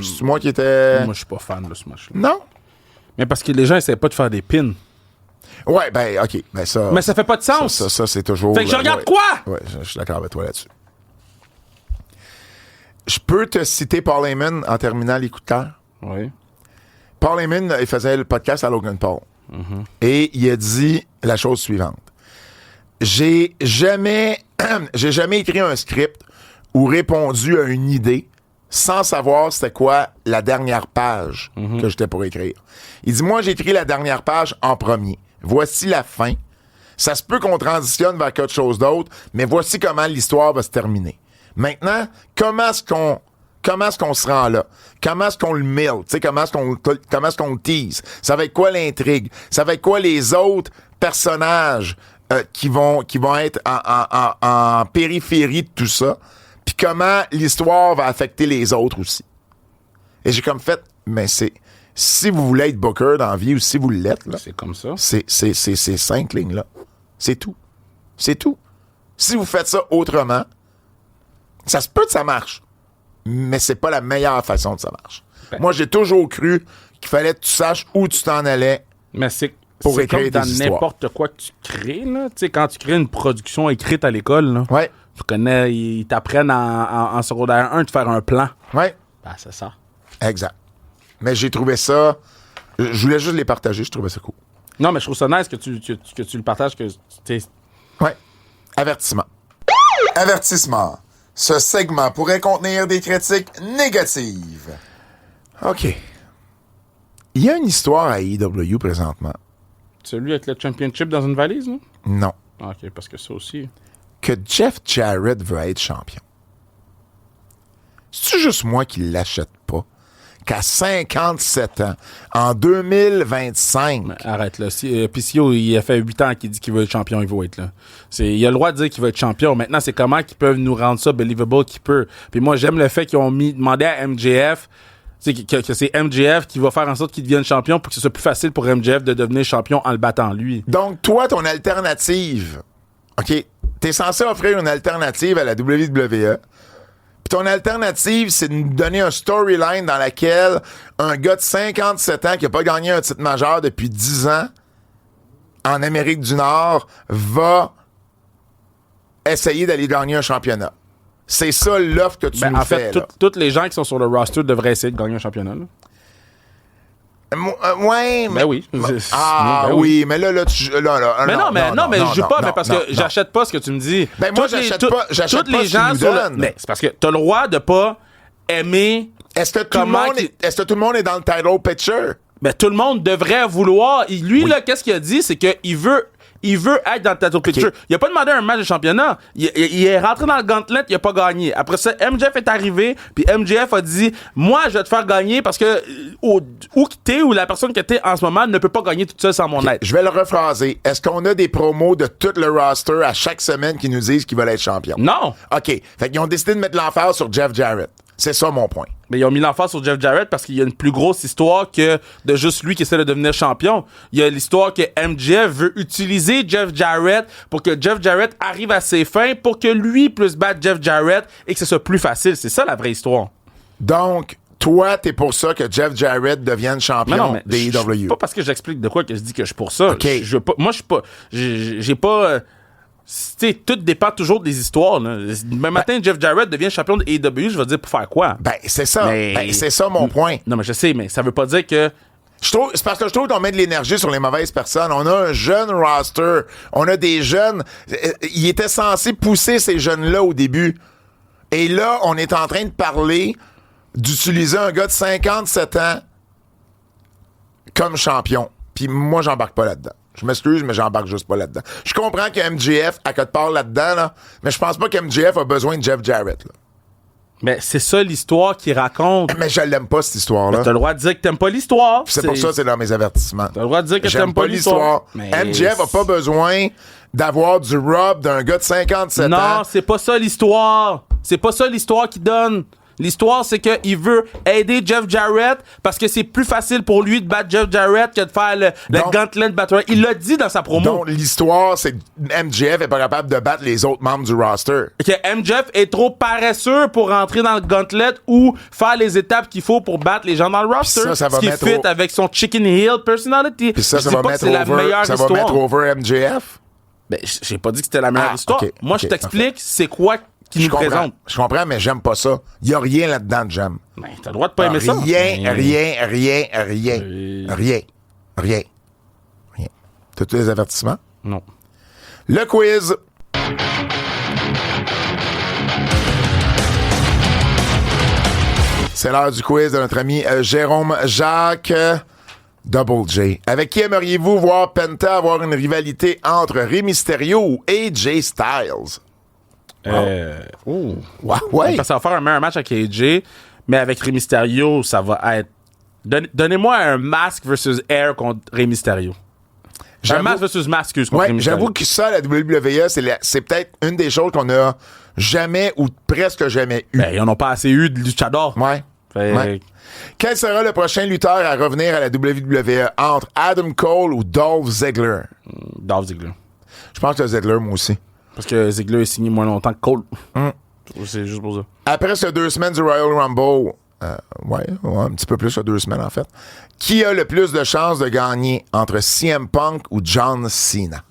C'est moi qui étais... Moi, je suis pas fan de ce match-là. Non? Mais parce que les gens essaient pas de faire des pins. Ouais, ben, OK. Ben ça, Mais ça fait pas de sens. Ça, c'est toujours... Fait que je regarde ouais. quoi? Ouais, je suis d'accord avec toi là-dessus. Je peux te citer Paul Heyman en terminant les coups de cœur. Oui. Paul Heyman, il faisait le podcast à Logan Paul. Et il a dit la chose suivante. J'ai jamais écrit un script ou répondu à une idée sans savoir c'était quoi la dernière page que j'étais pour écrire. Il dit, moi, j'ai écrit la dernière page en premier. Voici la fin. Ça se peut qu'on transitionne vers quelque chose d'autre, mais voici comment l'histoire va se terminer. Maintenant, comment est-ce qu'on se rend là? Comment est-ce qu'on le milk? Comment est-ce qu'on le tease? Ça va être quoi l'intrigue? Ça va être quoi les autres personnages qui vont être en périphérie de tout ça? Puis comment l'histoire va affecter les autres aussi? Et j'ai comme fait, mais c'est... Si vous voulez être booker dans la vie ou si vous l'êtes, là, C'est comme ça. c'est 5 lignes-là. C'est tout. C'est tout. Si vous faites ça autrement, ça se peut que ça marche, mais c'est pas la meilleure façon que ça marche. Ben. Moi, j'ai toujours cru qu'il fallait que tu saches où tu t'en allais. Mais c'est Pour c'est écrire comme dans des histoires. n'importe quoi que tu crées, là. Tu sais, quand tu crées une production écrite à l'école, là, Ouais, tu connais, ils t'apprennent en secondaire 1 de faire un plan. ouais, Ben, c'est ça. exact. Mais j'ai trouvé ça... Je voulais juste les partager, je trouvais ça cool. Non, mais je trouve ça nice que tu le partages, que tu Ouais. Avertissement. Avertissement. Ce segment pourrait contenir des critiques négatives. OK. Il y a une histoire à AEW présentement. celui avec le championship dans une valise, là? Non. Ah, OK, parce que ça aussi... Que Jeff Jarrett veut être champion. C'est-tu juste moi qui l'achète pas? Qu'à 57 ans, en 2025... Mais arrête, là. Si, PCO, il a fait 8 ans qu'il dit qu'il veut être champion, il va être là. Il a le droit de dire qu'il veut être champion. Maintenant, c'est comment qu'ils peuvent nous rendre ça believable qu'il peut. Puis moi, j'aime le fait qu'ils ont demandé à MJF, que c'est MJF qui va faire en sorte qu'il devienne champion pour que ce soit plus facile pour MJF de devenir champion en le battant lui. Donc, toi, ton alternative... OK, t'es censé offrir une alternative à la WWE. Puis ton alternative, c'est de nous donner un storyline dans laquelle un gars de 57 ans qui n'a pas gagné un titre majeur depuis 10 ans en Amérique du Nord va essayer d'aller gagner un championnat. C'est ça l'offre que tu nous En fais. fait, tous les gens qui sont sur le roster devraient essayer de gagner un championnat. Là. Ouais, mais... Ben oui. Ah Ben oui, mais là, tu... Mais non, mais je joue pas, mais parce que j'achète pas ce que tu me dis. Ben moi, Toutes les- j'achète toutes- pas toutes ce les que gens tu nous sur le- donnes. Mais c'est parce que t'as le droit de pas aimer. Est-ce que tout le monde est dans le title picture? Ben, tout le monde devrait vouloir. Lui, là, qu'est-ce qu'il a dit? C'est qu'il veut être dans le title picture. Il a pas demandé un match de championnat. Il est rentré dans le gauntlet, il a pas gagné. Après ça, MJF est arrivé, puis MJF a dit, moi, je vais te faire gagner parce que où que t'es ou la personne que t'es en ce moment ne peut pas gagner toute seule sans mon aide. Je vais le rephraser. Est-ce qu'on a des promos de tout le roster à chaque semaine qui nous disent qu'ils veulent être champions? Non! OK. Fait qu'ils ont décidé de mettre l'emphase sur Jeff Jarrett. C'est ça mon point. Mais ils ont mis l'emphase sur Jeff Jarrett parce qu'il y a une plus grosse histoire que de juste lui qui essaie de devenir champion. Il y a l'histoire que MJF veut utiliser Jeff Jarrett pour que Jeff Jarrett arrive à ses fins pour que lui puisse battre Jeff Jarrett et que ce soit plus facile. C'est ça la vraie histoire. Donc, toi, t'es pour ça que Jeff Jarrett devienne champion des AEW. Pas parce que j'explique de quoi que je dis que je suis pour ça. OK. Je veux pas, moi, je suis pas... J'ai pas... tu sais, tout dépend toujours des histoires. Là. Demain matin, Jeff Jarrett devient champion de AEW, je vais dire pour faire quoi? Ben, c'est ça. Mais- Ben, c'est ça mon point. Non, mais je sais, mais ça veut pas dire que... C'est parce que je trouve qu'on met de l'énergie sur les mauvaises personnes. On a un jeune roster. On a des jeunes. Il était censé pousser ces jeunes-là au début. Et là, on est en train de parler d'utiliser un gars de 57 ans comme champion. Puis moi, j'embarque pas là-dedans. Je m'excuse, mais j'embarque juste pas là-dedans. Je comprends que MJF a quelque part là-dedans, là, mais je pense pas que MJF a besoin de Jeff Jarrett. Là. Mais c'est ça l'histoire qu'il raconte. Mais je l'aime pas, cette histoire-là. T'as le droit de dire que t'aimes pas l'histoire. C'est pour ça que c'est dans mes avertissements. T'as le droit de dire que J'aime t'aimes pas l'histoire. Mais- MJF a pas besoin d'avoir du rub d'un gars de 57 ans. Non, c'est pas ça l'histoire. C'est pas ça l'histoire qu'il donne. L'histoire, c'est qu'il veut aider Jeff Jarrett parce que c'est plus facile pour lui de battre Jeff Jarrett que de faire le Donc- gauntlet battle. Il l'a dit dans sa promo. Donc, l'histoire, c'est que MJF est pas capable de battre les autres membres du roster. Que MJF est trop paresseux pour rentrer dans le gauntlet ou faire les étapes qu'il faut pour battre les gens dans le roster. ça va ce qui mettre fit avec son chicken heel personality. Puis ça Je dis va pas mettre que c'est la meilleure ça va histoire. mettre over MJF. Ben, j'ai pas dit que c'était la meilleure Ah, histoire. ok, Moi, ok, je t'explique c'est quoi qu'il nous présente. Je comprends, mais j'aime pas ça. Il y a rien là-dedans que j'aime. Ben, t'as le droit de pas aimer ça. Rien. T'as tous les avertissements? Non. Le quiz. C'est l'heure du quiz de notre ami Jérôme Jacques. Double J. Avec qui aimeriez-vous voir Penta avoir une rivalité entre Rey Mysterio ou AJ Styles? Ouais. Parce que ça va faire un meilleur match avec AJ, mais avec Rey Mysterio, ça va être... Donnez-moi un masque versus air contre Rey Mysterio. Un masque versus masque, contre Rey Ouais, Mysterio. j'avoue que ça, la WWE, c'est peut-être une des choses qu'on a jamais ou presque jamais eu. Ben, ils en ont pas assez eu de luchador. Ouais. Fait- Ouais. Quel sera le prochain lutteur à revenir à la WWE entre Adam Cole ou Dolph Ziggler? Dolph Ziggler. Je pense que Ziggler, moi aussi. Parce que Ziggler est signé moins longtemps que Cole. C'est juste pour ça. Après ces 2 semaines du Royal Rumble, ouais, un petit peu plus que 2 semaines en fait, qui a le plus de chances de gagner entre CM Punk ou John Cena?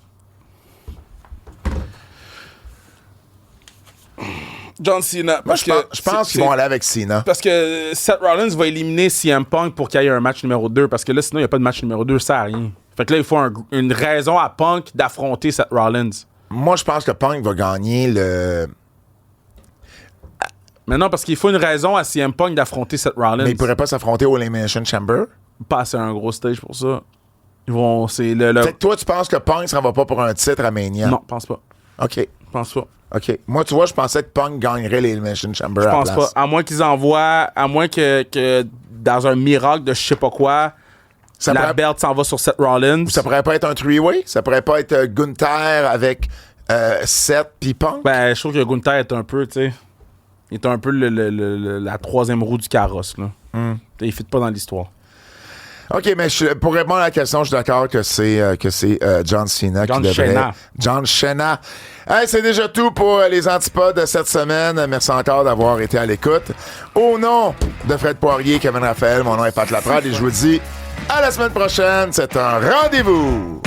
John Cena. Moi, je pense qu'ils vont aller avec Cena. Parce que Seth Rollins va éliminer CM Punk pour qu'il y ait un match numéro 2. Parce que là, sinon, il n'y a pas de match numéro 2, ça sert à rien. Fait que là, il faut une raison à Punk d'affronter Seth Rollins. Moi, je pense que Punk va gagner le... Mais non, parce qu'il faut une raison à CM Punk d'affronter Seth Rollins. Mais il pourrait pas s'affronter au Elimination Chamber. Passer un gros stage pour ça. Ils vont... C'est le... Fait que toi, tu penses que Punk s'en va pas pour un titre à Mania? Non, pense pas. OK. Pense pas. OK. Moi, tu vois, je pensais que Punk gagnerait l'Elimination Chamber Je à la pense place. pas. À moins qu'ils envoient... À moins que dans un miracle de je sais pas quoi, Ça la pourrait- belt s'en va sur Seth Rollins. Ça pourrait pas être un three-way? Ça pourrait pas être Gunther avec Seth puis Punk? Ben, je trouve que Gunther est un peu, tu sais... Il est un peu la troisième roue du carrosse, là. Il ne fit pas dans l'histoire. OK, mais pour répondre à la question, je suis d'accord que c'est John Cena John qui devrait... Cena. John Cena. Hey, c'est déjà tout pour les antipodes de cette semaine. Merci encore d'avoir été à l'écoute. Au nom de Fred Poirier, Kevin Raphaël, mon nom est Pat Laprade et je vous dis à la semaine prochaine. C'est un rendez-vous!